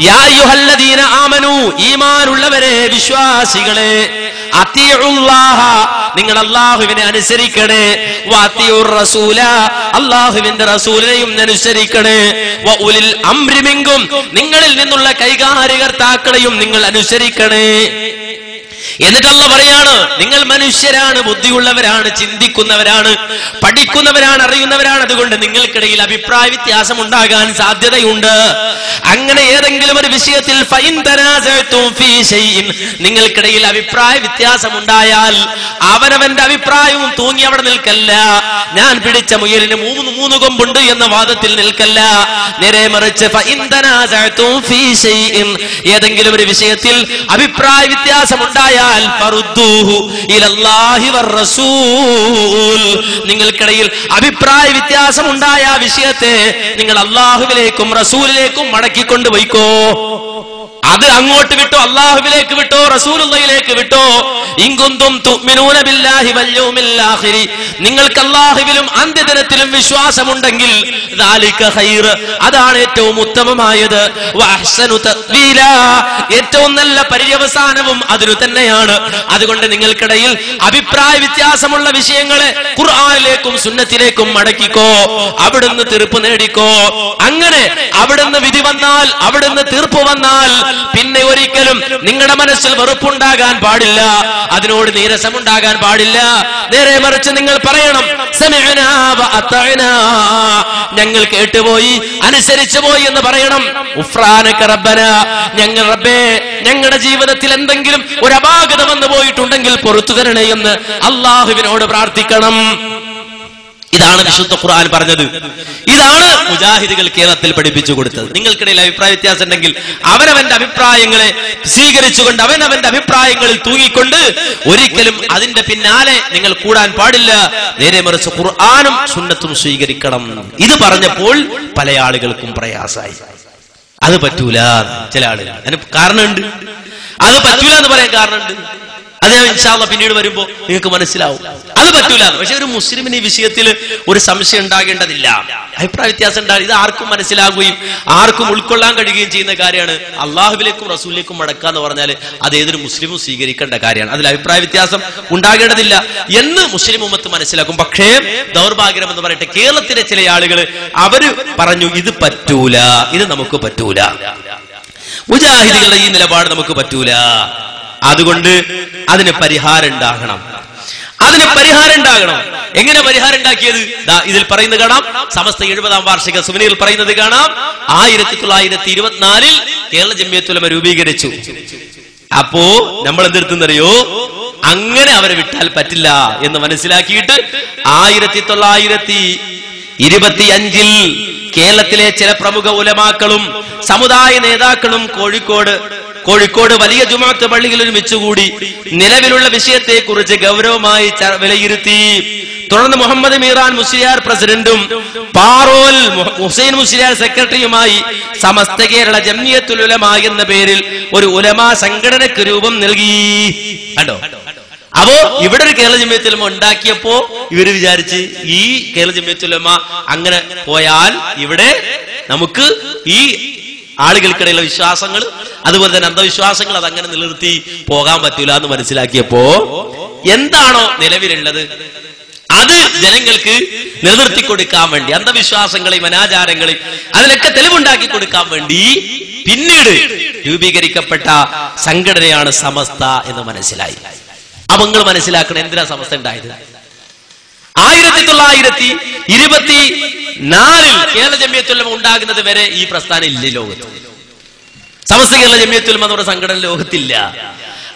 യാ അയ്യുഹല്ലദീന ആമനൂ, ഈമാനുള്ളവരെ, വിശ്വാസികളെ, അത്തിഉല്ലാഹ, നിങ്ങൾ അല്ലാഹുവിനെ അനുസരിക്കണേ, വഅത്തിഉർ റസൂല, അല്ലാഹുവിന്റെ റസൂലിനെയും അനുസരിക്കണേ, വഉലിൽ അംരി മിൻകും, നിങ്ങളിൽ നിന്നുള്ള കൈകാര്യകർത്താക്കളെയും നിങ്ങൾ അനുസരിക്കണേ. എന്നിട്ട് അല്ലാഹു പറയാണ്, നിങ്ങൾ മനുഷ്യരാണ്, ബുദ്ധിയുള്ളവരാണ്, ചിന്തിക്കുന്നവരാണ്, പഠിക്കുന്നവരാണ്, അറിയുന്നവരാണ്. അതുകൊണ്ട് നിങ്ങൾക്കിടയിൽ അഭിപ്രായ വ്യത്യാസം ഉണ്ടാകാൻ സാധ്യതയുണ്ട്. അങ്ങനെ ഏതെങ്കിലും ഒരു വിഷയത്തിൽ ഫഇൻ തനാസഅതും ഫീ ശൈഇൻ, നിങ്ങൾക്കിടയിൽ അഭിപ്രായ വ്യത്യാസം ഉണ്ടായാൽ അവനവന്റെ അഭിപ്രായവും തൂങ്ങി അവിടെ നിൽക്കല്ല. ഞാൻ പിടിച്ച മുയലിന് മൂന്ന് കൊമ്പുണ്ട് എന്ന വാദത്തിൽ നിൽക്കല്ല. നേരെ മറിച്ച് ഫഇൻ തനാസഅതും ഫീ ശൈഇൻ, ഏതെങ്കിലും ഒരു വിഷയത്തിൽ അഭിപ്രായ വ്യത്യാസം ഉണ്ടായാൽ ഫറുദ്ദൂഹു ഇലല്ലാഹി വറസൂൽ, നിങ്ങൾക്കിടയിൽ അഭിപ്രായ വ്യത്യാസം ഉണ്ടായ വിഷയത്തെ നിങ്ങൾ അല്ലാഹുവിലേക്കും റസൂലിലേക്കും മടക്കിക്കൊണ്ടുപോയിക്കോ. അത് അങ്ങോട്ട് വിട്ടോ, അല്ലാഹുവിലേക്ക് വിട്ടോ, റസൂലുള്ളാഹിയിലേക്ക് വിട്ടോ. ഇൻ കുന്തും തുഅ്മിനൂന ബില്ലാഹി വൽ യൗമിൽ ആഖിരി, നിങ്ങൾക്ക് അല്ലാഹുവിലും അന്ത്യദിനത്തിലും വിശ്വാസമുണ്ടെങ്കിൽ ദാലിക ഖൈർ, അതാണ് ഏറ്റവും ഉത്തമമായത്. വഅഹ്സനു തഅ്വീല, ഏറ്റവും നല്ല പര്യവസാനവും അതിനു തന്നെയാണ്. അതുകൊണ്ട് നിങ്ങൾക്കിടയിൽ അഭിപ്രായ വ്യത്യാസമുള്ള വിഷയങ്ങളെ ഖുർആനിലേക്കും സുന്നത്തിലേക്കും മടക്കിക്കോ, അവിടുന്ന് തീർപ്പ് നേടിക്കോ. അങ്ങനെ അവിടുന്ന് വിധി വന്നാൽ, അവിടുന്ന് തീർപ്പ് വന്നാൽ പിന്നെ ഒരിക്കലും നിങ്ങളുടെ മനസ്സിൽ വെറുപ്പുണ്ടാകാൻ പാടില്ല, അതിനോട് നീരസമുണ്ടാകാൻ പാടില്ല. നേരെ മറിച്ച് നിങ്ങൾ പറയണം, സമിഅനാ വഅതഅനാ, ഞങ്ങൾ കേട്ടുപോയി, അനുസരിച്ചു പോയി എന്ന് പറയണം. ഉഫ്രാനക റബ്ബനാ, ഞങ്ങൾ റബ്ബേ, ഞങ്ങളുടെ ജീവിതത്തിൽ എന്തെങ്കിലും ഒരു അപാകത വന്നു പോയിട്ടുണ്ടെങ്കിൽ പുറത്തു തരണേ എന്ന് അല്ലാഹുവിനോട് പ്രാർത്ഥിക്കണം. ഇതാണ് വിശുദ്ധ ഖുർആൻ പറഞ്ഞത്. ഇതാണ് മുജാഹിദുകൾ കേരളത്തിൽ പഠിപ്പിച്ചു കൊടുത്തത്. നിങ്ങൾക്കിടയിൽ അഭിപ്രായ വ്യത്യാസം ഉണ്ടെങ്കിൽ അവനവന്റെ അഭിപ്രായങ്ങളെ സ്വീകരിച്ചുകൊണ്ട്, അവനവന്റെ അഭിപ്രായങ്ങളിൽ തൂങ്ങിക്കൊണ്ട് ഒരിക്കലും അതിന്റെ പിന്നാലെ നിങ്ങൾ കൂടാൻ പാടില്ല. നേരെ മറിച്ച് ഖുർആനും സുന്നത്തും സ്വീകരിക്കണം. ഇത് പറഞ്ഞപ്പോൾ പല ആളുകൾക്കും പ്രയാസമായി. അത് പറ്റൂല, ചില ആളുകൾ അതിന് കാരണമുണ്ട്. അത് പറ്റൂല എന്ന് പറയാൻ കാരണമുണ്ട്. അത് ഞാൻ ഇൻഷാ അല്ലാഹ് പിന്നീട് വരുമ്പോ നിങ്ങൾക്ക് മനസ്സിലാവും. അത് പറ്റൂല. പക്ഷെ ഒരു മുസ്ലിമിന് ഈ വിഷയത്തിൽ ഒരു സംശയം ഉണ്ടാകേണ്ടതില്ല. അഭിപ്രായ വ്യത്യാസം ഉണ്ടാകും. ഇത് ആർക്കും മനസ്സിലാകുകയും ആർക്കും ഉൾക്കൊള്ളാൻ കഴിയുകയും ചെയ്യുന്ന കാര്യമാണ്. അള്ളാഹുവിലേക്കും റസൂലിലേക്കും മടക്കുക എന്ന് പറഞ്ഞാൽ അത് ഏതൊരു മുസ്ലിമും സ്വീകരിക്കേണ്ട കാര്യമാണ്. അതിൽ അഭിപ്രായ വ്യത്യാസം ഉണ്ടാകേണ്ടതില്ല എന്ന് മുസ്ലിം ഉമ്മത്ത് മനസ്സിലാക്കും. പക്ഷേ ദൗർഭാഗ്യം എന്ന് പറയട്ടെ, കേരളത്തിലെ ചില ആളുകൾ അവര് പറഞ്ഞു ഇത് പറ്റൂല, ഇത് നമുക്ക് പറ്റൂല, മുജാഹിദുകളുടെ ഈ നിലപാട് നമുക്ക് പറ്റൂല. അതുകൊണ്ട് അതിന് പരിഹാരം ഉണ്ടാകണം. അതിന് പരിഹാരം ഉണ്ടാകണം. എങ്ങനെ പരിഹാരം ഉണ്ടാക്കിയത്? ഇതിൽ പറയുന്നത് കാണാം. സമസ്ത 70ാം വാർഷിക സുവനീറിൽ പറയുന്നത് കാണാം. 1924 കേരള ജംഇയ്യത്തുൽ ഉലമ രൂപീകരിച്ചു. അപ്പോ നമ്മൾ എന്തെടുത്തെന്നറിയോ? അങ്ങനെ അവരെ വിട്ടാൽ പറ്റില്ല എന്ന് മനസ്സിലാക്കിയിട്ട് 1925 കേരളത്തിലെ ചില പ്രമുഖ ഉലമാക്കളും സമുദായ നേതാക്കളും കോഴിക്കോട് വലിയ ജുമുഅത്ത് പള്ളിയിൽ ഒരുമിച്ചുകൂടി നിലവിലുള്ള വിഷയത്തെ കുറിച്ച് ഗൗരവമായി വിലയിരുത്തി. തുടർന്ന് മുഹമ്മദ് മീറാൻ മുസ്ലിയാർ പ്രസിഡന്റും പാറോൽ ഹുസൈൻ മുസ്ലിയാർ സെക്രട്ടറിയുമായി സമസ്ത കേരള ജംഇയ്യത്തുൽ ഉലമ എന്ന പേരിൽ ഒരു ഉലമാ സംഘടനയ്ക്ക് രൂപം നൽകി. കണ്ടോ? അപ്പോ ഇവിടെ ഒരു കേരള ജംഇയ്യത്തുൽ ഉലമ ഉണ്ടാക്കിയപ്പോ ഇവര് വിചാരിച്ച് ഈ കേരള ജംഇയ്യത്തുൽ ഉലമ അങ്ങനെ പോയാൽ ഇവിടെ നമുക്ക് ഈ ആളുകൾക്കിടയിലുള്ള വിശ്വാസങ്ങൾ, അതുപോലെ തന്നെ അന്ധവിശ്വാസങ്ങൾ അതങ്ങനെ നിലനിർത്തി പോകാൻ പറ്റൂല എന്ന് മനസ്സിലാക്കിയപ്പോ എന്താണോ നിലവിലുള്ളത് അത് ജനങ്ങൾക്ക് നിലനിർത്തി കൊടുക്കാൻ വേണ്ടി, അന്ധവിശ്വാസങ്ങളെയും അനാചാരങ്ങളെയും അതിനൊക്കെ തെളിവുണ്ടാക്കി കൊടുക്കാൻ വേണ്ടി പിന്നീട് രൂപീകരിക്കപ്പെട്ട സംഘടനയാണ് സമസ്ത എന്ന് മനസ്സിലായി. അപ്പൊ നിങ്ങൾ മനസ്സിലാക്കണം എന്തിനാ സമസ്ത ഉണ്ടായത്. 1924 കേരള ജംഇയ്യത്തുൽ ഉലമ ഉണ്ടാകുന്നത് വരെ ഈ പ്രസ്ഥാനം ഇല്ല ലോകത്ത്. സമസ്ത കേരള ജംഇയ്യത്തുൽ ഉലമ എന്ന സംഘടന ലോകത്തില്ല.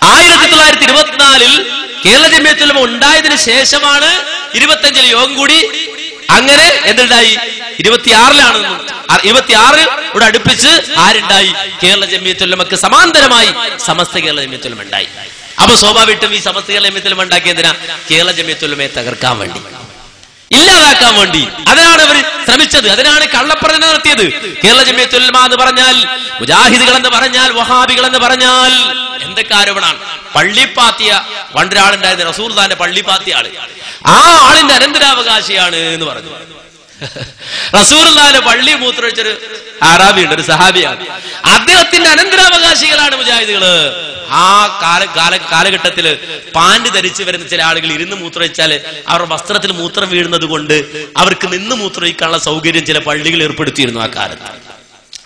1924 കേരള ജംഇയ്യത്തുൽ ഉലമ ഉണ്ടായതിനു ശേഷമാണ് 25 യോഗം കൂടി. അങ്ങനെ എന്തുണ്ടായി? 26 ഇവിടെ അടുപ്പിച്ച് ആരുണ്ടായി? കേരള ജംഇയ്യത്തുൽ ഉലമക്ക് സമാന്തരമായി സമസ്ത കേരള ജംഇയ്യത്തുൽ ഉലമ ഉണ്ടായി. അപ്പൊ സ്വാഭാവികമായിട്ടും ഈ സമസ്ത കേരള ജംഇയ്യത്തുൽ ഉലമ ഉണ്ടാക്കിയതിനാ കേരള ജംഇയ്യത്തുൽ ഉലമയെ തകർക്കാൻ വേണ്ടി, ഇല്ലാതാക്കാൻ വേണ്ടി. അതിനാണ് അവർ ശ്രമിച്ചത്. അതിനാണ് കള്ളപ്രചരണം നടത്തിയത്. കേരള ജംഇയ്യത്തുൽ ഉലമ എന്ന് പറഞ്ഞാൽ, മുജാഹിദുകൾ എന്ന് പറഞ്ഞാൽ, വഹാബികൾ എന്ന് പറഞ്ഞാൽ എന്തൊക്കെ ആരോപണമാണ്. പള്ളിപ്പാത്തിയ പണ്ടൊരാളുണ്ടായിരുന്ന റസൂലുള്ളാഹിന്റെ പള്ളിപ്പാത്തിയ ആള്, ആ ആളിന്റെ അനന്തരാവകാശിയാണ് എന്ന് പറഞ്ഞു. റസൂലുള്ളാഹിന്റെ പള്ളി മൂത്രമൊഴിച്ചൊരു അറാബിയുണ്ട്, ഒരു സഹാബിയാണ്. അദ്ദേഹത്തിന്റെ അനന്തരാവകാശികളാണ് മുജാഹിദുകള്. ആ കാലഘട്ടത്തില് പാന്റ് ധരിച്ചു വരുന്ന ചില ആളുകൾ ഇരുന്ന് മൂത്രമൊഴിച്ചാല് അവരുടെ വസ്ത്രത്തിൽ മൂത്രം വീഴുന്നത് കൊണ്ട് അവർക്ക് നിന്ന് മൂത്രമൊഴിക്കാനുള്ള സൗകര്യം ചില പള്ളികൾ ഏർപ്പെടുത്തിയിരുന്നു ആ കാലത്ത്.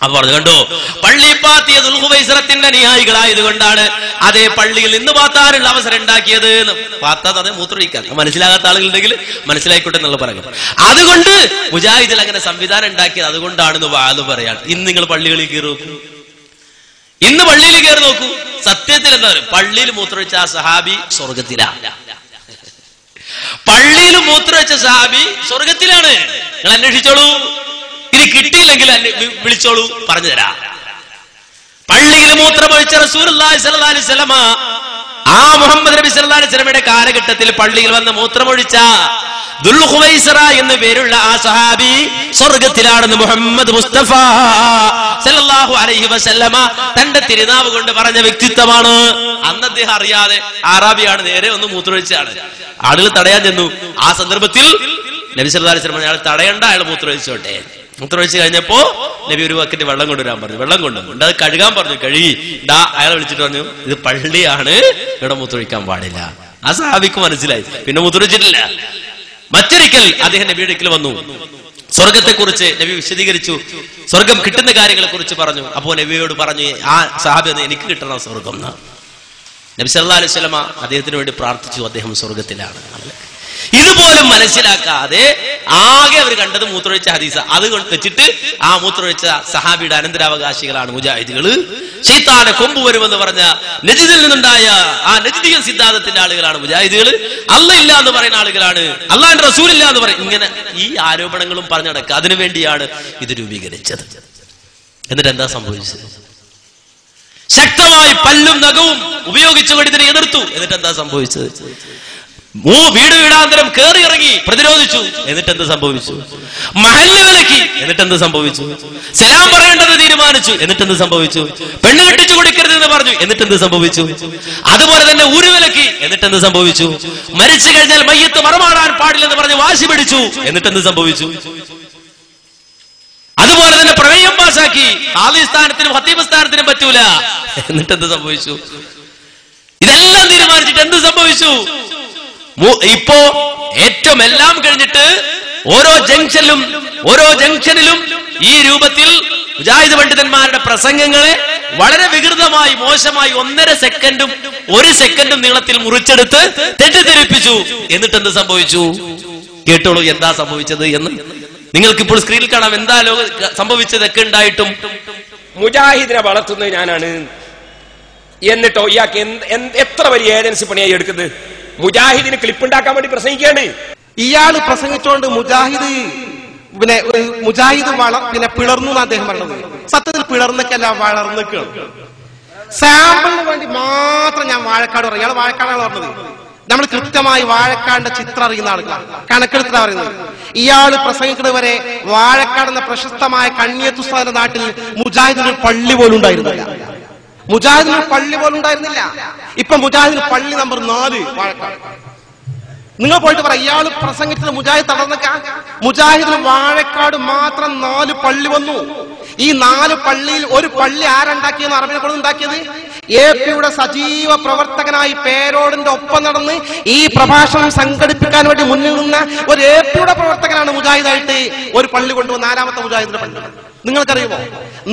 അപ്പൊ പറഞ്ഞു, കണ്ടോ, പള്ളി പാത്തിയ ദുൽഖുവൈസറത്തിന്റെ അനുയായികളായതുകൊണ്ടാണ് അതേ പള്ളിയിൽ നിന്ന് പാത്താനുള്ള അവസരം ഉണ്ടാക്കിയത്. പാത്താന്ന് പറഞ്ഞാൽ മൂത്രമൊഴിക്കാൻ മനസ്സിലാകാത്ത ആളുകളുണ്ടെങ്കിൽ മനസ്സിലായിക്കോട്ടെ എന്നുള്ള പറയുന്നത്. അതുകൊണ്ട് മുജാഹിദിൽ അങ്ങനെ സംവിധാനം ഉണ്ടാക്കിയത് അതുകൊണ്ടാണെന്ന് വാന്ന് പറയാൻ. ഇന്ന് നിങ്ങൾ പള്ളികളിൽ കയറി നോക്കൂ, ഇന്ന് പള്ളിയിൽ കയറി നോക്കൂ, സത്യത്തിൽ എന്താ പറയുക, പള്ളിയിൽ മൂത്രമൊഴിച്ച ആ സഹാബി സ്വർഗത്തിലാണ്. പള്ളിയിൽ മൂത്രമൊഴിച്ച സഹാബി സ്വർഗത്തിലാണ്. നിങ്ങൾ അന്വേഷിച്ചോളൂ, ഇനി കിട്ടിയില്ലെങ്കിൽ വിളിച്ചോളൂ, പറഞ്ഞു തരാം. പള്ളിയിൽ മൂത്രമൊഴിച്ച റസൂലുള്ളാഹി സ്വല്ലല്ലാഹു അലൈഹി വസല്ലമ, ആ മുഹമ്മദ് നബി സല്ലല്ലാഹു അലൈഹി വസല്ലമയുടെ കാലഘട്ടത്തിൽ പള്ളിയിൽ വന്ന് മൂത്രമൊഴിച്ച ദുൽഖുവൈസറ എന്ന് പേരുള്ള ആ സഹാബി സ്വർഗത്തിലാണെന്ന് മുഹമ്മദ് മുസ്തഫ സല്ലല്ലാഹു അലൈഹി വസല്ലമ തന്റെ തിരുനാവ് കൊണ്ട് പറഞ്ഞ വ്യക്തിത്വമാണ്. അന്ന് അദ്ദേഹം അറിയാതെ അറാബിയാണ്, നേരെ ഒന്ന് മൂത്രമൊഴിച്ചാണ്. ആളുകൾ തടയാൻ ചെന്നു. ആ സന്ദർഭത്തിൽ നബി സല്ലല്ലാഹു അലൈഹി വസല്ലം അയാൾ തടയണ്ട, അയാൾ മൂത്രമൊഴിച്ചോട്ടെ. മൂത്രമൊഴിച്ച് കഴിഞ്ഞപ്പോ നബി ഒരു ബക്കറ്റ് വെള്ളം കൊണ്ടുവരാൻ പറഞ്ഞു. വെള്ളം കൊണ്ടുവന്നു, അത് കഴുകാൻ പറഞ്ഞു. കഴുകി അയാളെ വിളിച്ചിട്ട് പറഞ്ഞു, ഇത് പള്ളിയാണ്, ഇവിടെ മൂത്രമൊഴിക്കാൻ പാടില്ല. ആ സഹാബിക്ക് മനസ്സിലായി, പിന്നെ മൂത്രമൊഴിച്ചിട്ടില്ല. മറ്റൊരിക്കൽ അദ്ദേഹം നബിയുടെ അടുക്കൽ വന്നു. സ്വർഗത്തെ കുറിച്ച് നബി വിശദീകരിച്ചു, സ്വർഗം കിട്ടുന്ന കാര്യങ്ങളെ കുറിച്ച് പറഞ്ഞു. അപ്പോ നബിയോട് പറഞ്ഞു, ആ സഹാബി എനിക്ക് കിട്ടണം സ്വർഗം. നബി സല്ലല്ലാഹു അലൈഹി വസല്ലമ അദ്ദേഹത്തിന് വേണ്ടി പ്രാർത്ഥിച്ചു. അദ്ദേഹം സ്വർഗത്തിലാണ്. ഇതുപോലും മനസ്സിലാക്കാതെ ആകെ അവർ കണ്ടത് മൂത്രമൊഴിച്ച ഹദീസ. അത് വെച്ചിട്ട് ആ മൂത്രമൊഴിച്ച സഹാബിയുടെ അനന്തരാവകാശികളാണ് മുജാഹിദുകള്. ശൈത്താനെ കൊമ്പ് വരുമെന്ന് പറഞ്ഞ നജിദിൽ നിന്നുണ്ടായ ആ നജിദിയൻ സിദ്ധാന്തത്തിന്റെ ആളുകളാണ് മുജാഹിദുകള്. അല്ലാഹ് ഇല്ല എന്ന് പറയുന്ന ആളുകളാണ്, അല്ലാഹുവിന്റെ റസൂൽ ഇല്ല എന്ന് പറയും. ഇങ്ങനെ ഈ ആരോപണങ്ങളും പറഞ്ഞു നടക്കുക. അതിനുവേണ്ടിയാണ് ഇത് രൂപീകരിച്ചത്. എന്നിട്ട് എന്താ സംഭവിച്ചത്? ശക്തമായി പല്ലും നഖവും ഉപയോഗിച്ചുകൊണ്ട് ഇതിനെ എതിർത്തു. എന്നിട്ട് എന്താ സംഭവിച്ചത്? വീട് വീടാന്തരം കയറി ഇറങ്ങി പ്രതിരോധിച്ചു. എന്നിട്ട് എന്ത് സംഭവിച്ചു? മഹല്ല് വിലക്കി. എന്നിട്ട് എന്ത് സംഭവിച്ചു? സലാം പറയേണ്ടത് തീരുമാനിച്ചു. എന്നിട്ട് എന്ത് സംഭവിച്ചു? പെണ്ണ് കെട്ടിച്ചു കൊടുക്കരുതെന്ന് പറഞ്ഞു. എന്നിട്ട് എന്ത് സംഭവിച്ചു? അതുപോലെ തന്നെ ഊര് വിലക്കി. എന്നിട്ട് എന്ത് സംഭവിച്ചു? മരിച്ചു കഴിഞ്ഞാൽ മയ്യത്ത് മറമാടാൻ പാടില്ലെന്ന് പറഞ്ഞ് വാശി പിടിച്ചു. എന്നിട്ട് എന്ത് സംഭവിച്ചു? അതുപോലെ തന്നെ പ്രമേയം പാസാക്കി. ഖാദി സ്ഥാനത്തിനും ഖത്തീബ് സ്ഥാനത്തിനും പറ്റൂല. എന്നിട്ട് എന്ത് സംഭവിച്ചു? ഇതെല്ലാം തീരുമാനിച്ചിട്ട് എന്ത് സംഭവിച്ചു? ഇപ്പോ ഏറ്റവും എല്ലാം കഴിഞ്ഞിട്ട് ഓരോ ജംഗ്ഷനിലും ഈ രൂപത്തിൽ മുജാഹിദ് പണ്ഡിതന്മാരുടെ പ്രസംഗങ്ങളെ വളരെ വികൃതമായി മോശമായി 1.5 സെക്കൻഡും 1 സെക്കൻഡും നീളത്തിൽ മുറിച്ചെടുത്ത് തെറ്റിദ്ധരിപ്പിച്ചു. എന്നിട്ട് എന്ത് സംഭവിച്ചു? കേട്ടോളൂ എന്താ സംഭവിച്ചത് എന്ന്. നിങ്ങൾക്കിപ്പോൾ സ്ക്രീനിൽ കാണാം എന്താ സംഭവിച്ചതൊക്കെ ഉണ്ടായിട്ടും. മുജാഹിദിനെ വളർത്തുന്നത് ഞാനാണ് എന്നിട്ടോ ഇയാൾക്ക് എത്ര വലിയ ഏജൻസി പണിയായി എടുക്കുന്നത്? മുജാഹിദിന് ക്ലിപ്പ് ഉണ്ടാക്കാൻ വേണ്ടി പ്രസംഗിക്കുകയാണ്. ഇയാള് പ്രസംഗിച്ചോണ്ട് മുജാഹിദ് പിളർന്നു എന്ന് അദ്ദേഹം പറഞ്ഞത്. സത്യത്തിൽ പിളർന്നൊക്കെയല്ല, വളർന്നിക്കാണ്. സാമ്പിളിന് വേണ്ടി മാത്രം ഞാൻ വാഴക്കാട് പറയും. ഇയാൾ വാഴക്കാടാണ് പറഞ്ഞത്. നമ്മൾ കൃത്യമായി വാഴക്കാടിന്റെ ചിത്രം അറിയുന്ന ആളുകളാണ്, കണക്കെടുത്തിട്ടാ പറയുന്നത്. ഇയാള് പ്രസംഗിക്കുന്നത് വരെ വാഴക്കാട് എന്ന പ്രശസ്തമായ കണ്ണിയത്തുസ്താദിന്റെ നാട്ടിൽ മുജാഹിദിന് പള്ളി പോലും ഉണ്ടായിരുന്നില്ല. മുജാഹിദിന് പള്ളി പോലും ഉണ്ടായിരുന്നില്ല. ഇപ്പൊ മുജാഹിദിന് പള്ളി നമ്പർ 4 വാഴക്കാട്. നിങ്ങൾ പോയിട്ട് പറ, ഇയാള് പ്രസംഗിച്ചത് മുജാഹിദ് തളർന്നേക്കാം. മുജാഹിദിന് വാഴക്കാട് മാത്രം 4 പള്ളി വന്നു. ഈ 4 പള്ളിയിൽ ഒരു പള്ളി ആരുണ്ടാക്കിയെന്ന് അറബിനെ കൊണ്ട് ഉണ്ടാക്കിയത് എപിയുടെ സജീവ പ്രവർത്തകനായി പേരോടിന്റെ ഒപ്പം നടന്ന് ഈ പ്രഭാഷണം സംഘടിപ്പിക്കാൻ വേണ്ടി മുന്നിൽ നിന്ന ഒരു എപിയുടെ പ്രവർത്തകനാണ് മുജാഹിദായിട്ട് ഒരു പള്ളി കൊണ്ടുവന്ന 4ാമത്തെ മുജാഹിദിന്റെ പള്ളി. നിങ്ങൾക്കറിയുമോ?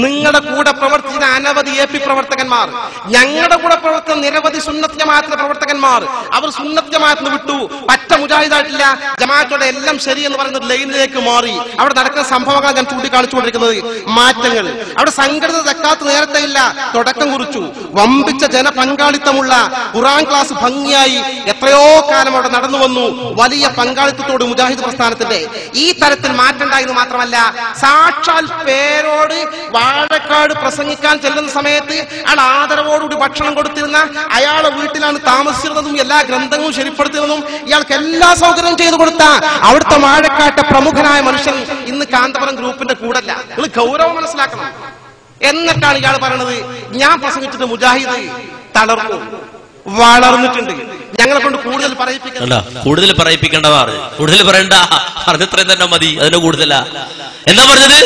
നിങ്ങളുടെ കൂടെ പ്രവർത്തിച്ച അനവധി എപി പ്രവർത്തകന്മാർ, ഞങ്ങളുടെ കൂടെ പ്രവർത്തിച്ച നിരവധി സുന്നത്ത് ജമാഅത്തിന്റെ പ്രവർത്തകന്മാർ, അവർ സുന്നത്ത് ജമാഅത്തിന് വിട്ടു, പറ്റ മുജാഹിദായിട്ടില്ല, ജമാഅത്തോടെ എല്ലാം ശരിയെന്ന് പറയുന്ന ലൈനിലേക്ക് മാറി. അവിടെ നടക്കുന്ന സംഭവങ്ങൾ ഞാൻ ചൂണ്ടിക്കാണിച്ചുകൊണ്ടിരിക്കുന്നത് മാറ്റങ്ങൾ. അവിടെ സംഘടിത സക്കാത്ത് നേരത്തെ ഇല്ല, തുടക്കം കുറിച്ചു. വമ്പിച്ച ജനപങ്കാളിത്തമുള്ള ഖുർആൻ ക്ലാസ് ഭംഗിയായി എത്രയോ കാലം അവിടെ നടന്നു വന്നു. വലിയ പങ്കാളിത്തത്തോട് മുജാഹിദ് പ്രസ്ഥാനത്തിന്റെ ഈ തരത്തിൽ മാറ്റമുണ്ടായെന്ന് മാത്രമല്ല, സാക്ഷാൽ പേരോട് വാഴക്കാട് പ്രസംഗിക്കാൻ ചെല്ലുന്ന സമയത്ത് അയാൾ ആദരവോടുകൂടി ഭക്ഷണം കൊടുത്തിരുന്ന, അയാളെ വീട്ടിലാണ് താമസിച്ചിരുന്നതും എല്ലാ ഗ്രന്ഥങ്ങളും ശരിപ്പെടുത്തിയതും ഇയാൾക്ക് എല്ലാ സൗകര്യവും ചെയ്തു കൊടുത്ത അവിടുത്തെ വാഴക്കാട്ടെ പ്രമുഖനായ മനുഷ്യൻ ഇന്ന് കാന്തപുരം ഗ്രൂപ്പിന്റെ കൂടല്ല. നിങ്ങൾ ഗൗരവം മനസ്സിലാക്കണം. എന്നിട്ടാണ് ഇയാൾ പറയണത് ഞാൻ പ്രസംഗിച്ചിട്ട് മുജാഹിദ് തളർന്നു, വളർന്നിട്ടുണ്ട്, ഞങ്ങളെ കൊണ്ട് കൂടുതൽ പറയിപ്പിക്കേണ്ടതാണ്. കൂടുതൽ പറയണ്ട, പറഞ്ഞത്രയും തന്നെ മതി. അതിന്റെ കൂടുതലാ എന്താ പറഞ്ഞത്?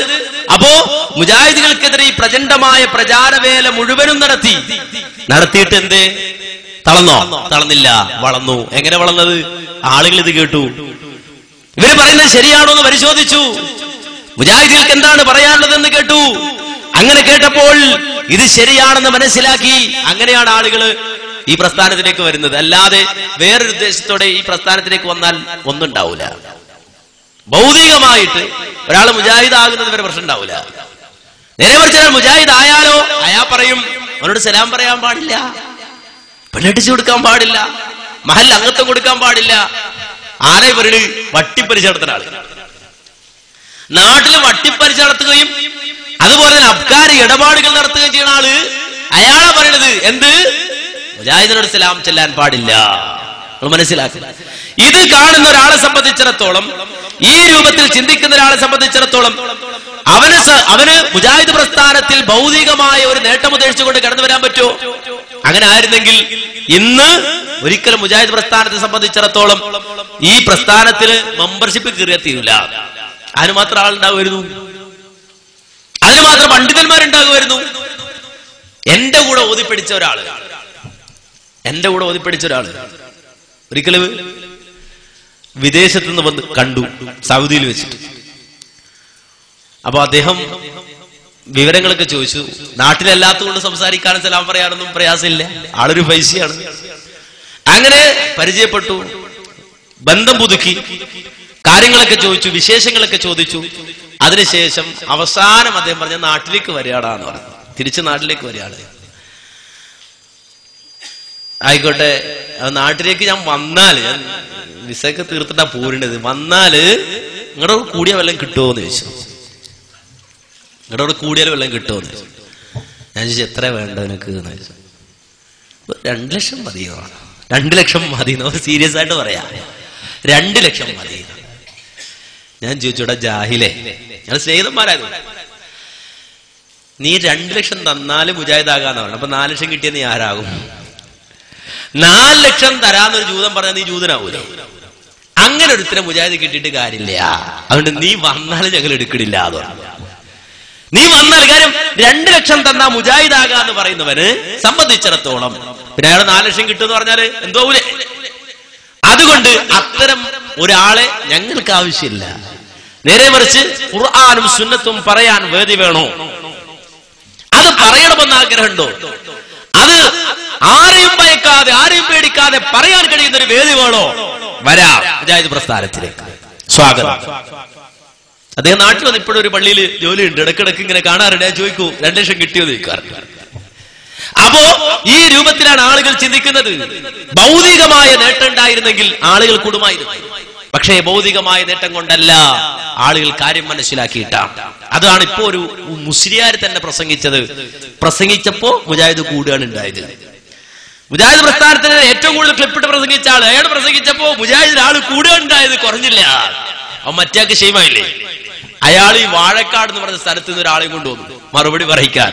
അപ്പോ മുജാഹിദുകൾക്കെതിരെ ഈ പ്രചണ്ഡമായ പ്രചാരവേല മുഴുവനും നടത്തിയിട്ട് എന്തേ തളർന്നോ? തളർന്നില്ല, വളർന്നു. എങ്ങനെ വളർന്നത്? ആളുകൾ ഇത് കേട്ടു, ഇവര് പറയുന്നത് ശരിയാണോ എന്ന് പരിശോധിച്ചു, മുജാഹിദുകൾക്ക് എന്താണ് പറയാനുള്ളതെന്ന് കേട്ടു. അങ്ങനെ കേട്ടപ്പോൾ ഇത് ശരിയാണെന്ന് മനസ്സിലാക്കി. അങ്ങനെയാണ് ആളുകൾ ഈ പ്രസ്ഥാനത്തിലേക്ക് വരുന്നത്. അല്ലാതെ വേറൊരു ഉദ്ദേശത്തോടെ ഈ പ്രസ്ഥാനത്തിലേക്ക് വന്നാൽ ഒന്നും ഉണ്ടാവൂല. ഭൗതികമായിട്ട് ഒരാൾ മുജാഹിദ് ആകുന്നത് വരെ പ്രശ്നം ഉണ്ടാവില്ല. നേരെ മറിച്ച് ഒരാൾ മുജാഹിദ് ആയാലോ അയാൾ പറയും അവനോട് സലാം പറയാൻ പാടില്ല, പെണ്ണടിച്ചു കൊടുക്കാൻ പാടില്ല, മഹൽ അംഗത്വം കൊടുക്കാൻ പാടില്ല. ആരെ പറയണ്? വട്ടിപ്പലിശ നടത്തുന്ന ആള്. നാട്ടിൽ വട്ടിപ്പലിശ നടത്തുകയും അതുപോലെ തന്നെ അബ്കാരി ഇടപാടുകൾ നടത്തുകയും ചെയ്യുന്ന ആള് അയാളാ പറയണത് എന്ത്? മുജാഹിദിനോട് സലാം ചെല്ലാൻ പാടില്ല. മനസ്സിലാക്കുക. ഇത് കാണുന്ന ഒരാളെ സംബന്ധിച്ചിടത്തോളം, ഈ രൂപത്തിൽ ചിന്തിക്കുന്ന ഒരാളെ സംബന്ധിച്ചിടത്തോളം അവന് മുജാഹിദ് പ്രസ്ഥാനത്തിൽ ഭൗതികമായ ഒരു നേട്ടം ഉദ്ദേശിച്ചുകൊണ്ട് കടന്നു വരാൻ പറ്റുമോ? അങ്ങനെ ആയിരുന്നെങ്കിൽ ഇന്ന് ഒരിക്കലും മുജാഹിദ് പ്രസ്ഥാനത്തെ സംബന്ധിച്ചിടത്തോളം ഈ പ്രസ്ഥാനത്തിന് മെമ്പർഷിപ്പ് കയറിയാൽ തീരില്ല. അതിന് മാത്രം ആളുണ്ടാകുമായിരുന്നു, അതിന് മാത്രം പണ്ഡിതന്മാരുണ്ടാകുമായിരുന്നു. എന്റെ കൂടെ ഓതിപ്പിടിച്ച ഒരാള് ഒരിക്കലും വിദേശത്ത് നിന്ന് വന്ന് കണ്ടു, സൗദിയിൽ വെച്ചിട്ട്. അപ്പൊ അദ്ദേഹം വിവരങ്ങളൊക്കെ ചോദിച്ചു. നാട്ടിലല്ലാത്തതുകൊണ്ട് സംസാരിക്കാനും സലാം പറയാനൊന്നും പ്രയാസമില്ല, ആളൊരു പൈസയാണ്. അങ്ങനെ പരിചയപ്പെട്ടു, ബന്ധം പുതുക്കി, കാര്യങ്ങളൊക്കെ ചോദിച്ചു, വിശേഷങ്ങളൊക്കെ ചോദിച്ചു. അതിനുശേഷം അവസാനം അദ്ദേഹം പറഞ്ഞ നാട്ടിലേക്ക് വരികയാണെന്ന് പറഞ്ഞു. തിരിച്ച് നാട്ടിലേക്ക് വരികയാണ്. ആയിക്കോട്ടെ, നാട്ടിലേക്ക് ഞാൻ വന്നാല്, ഞാൻ വിസയൊക്കെ തീർത്തിട്ടാ പോരുന്നത്, വന്നാല് നിങ്ങളുടെ കൂടിയ വല്ലതും കിട്ടുമോ എന്ന് ചോദിച്ചു. നിങ്ങളുടെ കൂടിയാൽ വല്ലതും കിട്ടുമോ എന്ന് ചോദിച്ചു. ഞാൻ ചോദിച്ചു എത്ര വേണ്ട നിനക്ക് എന്ന് ചോദിച്ചു. 2 ലക്ഷം മതിയോ? 2 ലക്ഷം മതി. സീരിയസ് ആയിട്ട് പറയാ, 2 ലക്ഷം മതി. ഞാൻ ചോദിച്ചോടാ ജാഹിലേ, ഞങ്ങൾ സ്നേഹിതന്മാരായിരുന്നു, നീ 2 ലക്ഷം തന്നാലും മുജാഹിദാകാന്ന് പറഞ്ഞു. അപ്പൊ 4 ലക്ഷം കിട്ടിയ നീ ആരാകും? 4 ലക്ഷം തരാന്നൊരു ജൂതൻ പറഞ്ഞാൽ നീ ജൂതനാവൂലേ? അങ്ങനെ ഒരുത്തരം മുജാഹിദ് കിട്ടിയിട്ട് കാര്യമില്ല. അതുകൊണ്ട് നീ വന്നാലും ഞങ്ങൾ എടുക്കണില്ല എന്ന് പറഞ്ഞു. നീ വന്നാൽ, കാര്യം 2 ലക്ഷം തന്നാ മുജാഹിദാകാന്ന് പറയുന്നവന് സംബന്ധിച്ചിടത്തോളം പിന്നെ അയാൾ 4 ലക്ഷം കിട്ടുമെന്ന് പറഞ്ഞാല് എന്തോവൂലേ? അതുകൊണ്ട് അത്തരം ഒരാളെ ഞങ്ങൾക്ക് ആവശ്യമില്ല. നേരെ മറിച്ച് ഖുർആനും സുന്നത്തും പറയാൻ വേദി വേണോ? അത് പറയണമെന്ന് ആഗ്രഹമുണ്ടോ? അത് ആരെയും ഭയക്കാതെ ആരെയും പേടിക്കാതെ പറയാൻ കഴിയുന്ന ഒരു വേദി വേണോ? വരാം മുജാഹിദ് പ്രസ്ഥാനത്തിലേക്ക്. സ്വാഗതം. അദ്ദേഹം നാട്ടിൽ വന്ന് ഇപ്പോഴും ഒരു പള്ളിയിൽ ജോലിയുണ്ട്, ഇടക്കിടക്ക് ഇങ്ങനെ കാണാറുണ്ട്. ഞാൻ ചോദിക്കൂ 2 ലക്ഷം കിട്ടിയോ ചോദിക്കാറുണ്ട്. അപ്പോ ഈ രൂപത്തിലാണ് ആളുകൾ ചിന്തിക്കുന്നത്. ഭൗതികമായ നേട്ടം ഉണ്ടായിരുന്നെങ്കിൽ ആളുകൾ കൂടുമായിരുന്നു. പക്ഷേ ഭൗതികമായ നേട്ടം കൊണ്ടല്ല, ആളുകൾ കാര്യം മനസ്സിലാക്കിയിട്ടാണ്. അതാണ് ഇപ്പോ ഒരു മുസ്ലിയാർ തന്നെ പ്രസംഗിച്ചപ്പോ മുജാഹിദ് കൂടുകയാണ് ഉണ്ടായത്. മുജാഹിദ് പ്രസ്ഥാനത്തിന് ഏറ്റവും കൂടുതൽ ക്ലിപ്പിട്ട് പ്രസംഗിച്ച ആള്, അയാൾ പ്രസംഗിച്ചപ്പോ മുജാഹിദിന് ആള് കൂടുകയാണ് ഉണ്ടായത്, കുറഞ്ഞില്ല. അവൻ മറ്റേക്ക് ക്ഷേമമില്ലേ? അയാൾ ഈ വാഴക്കാട് എന്ന് പറഞ്ഞ സ്ഥലത്ത് നിന്ന് ഒരാളെയും കൊണ്ടുവന്നു മറുപടി പറയിക്കാൻ.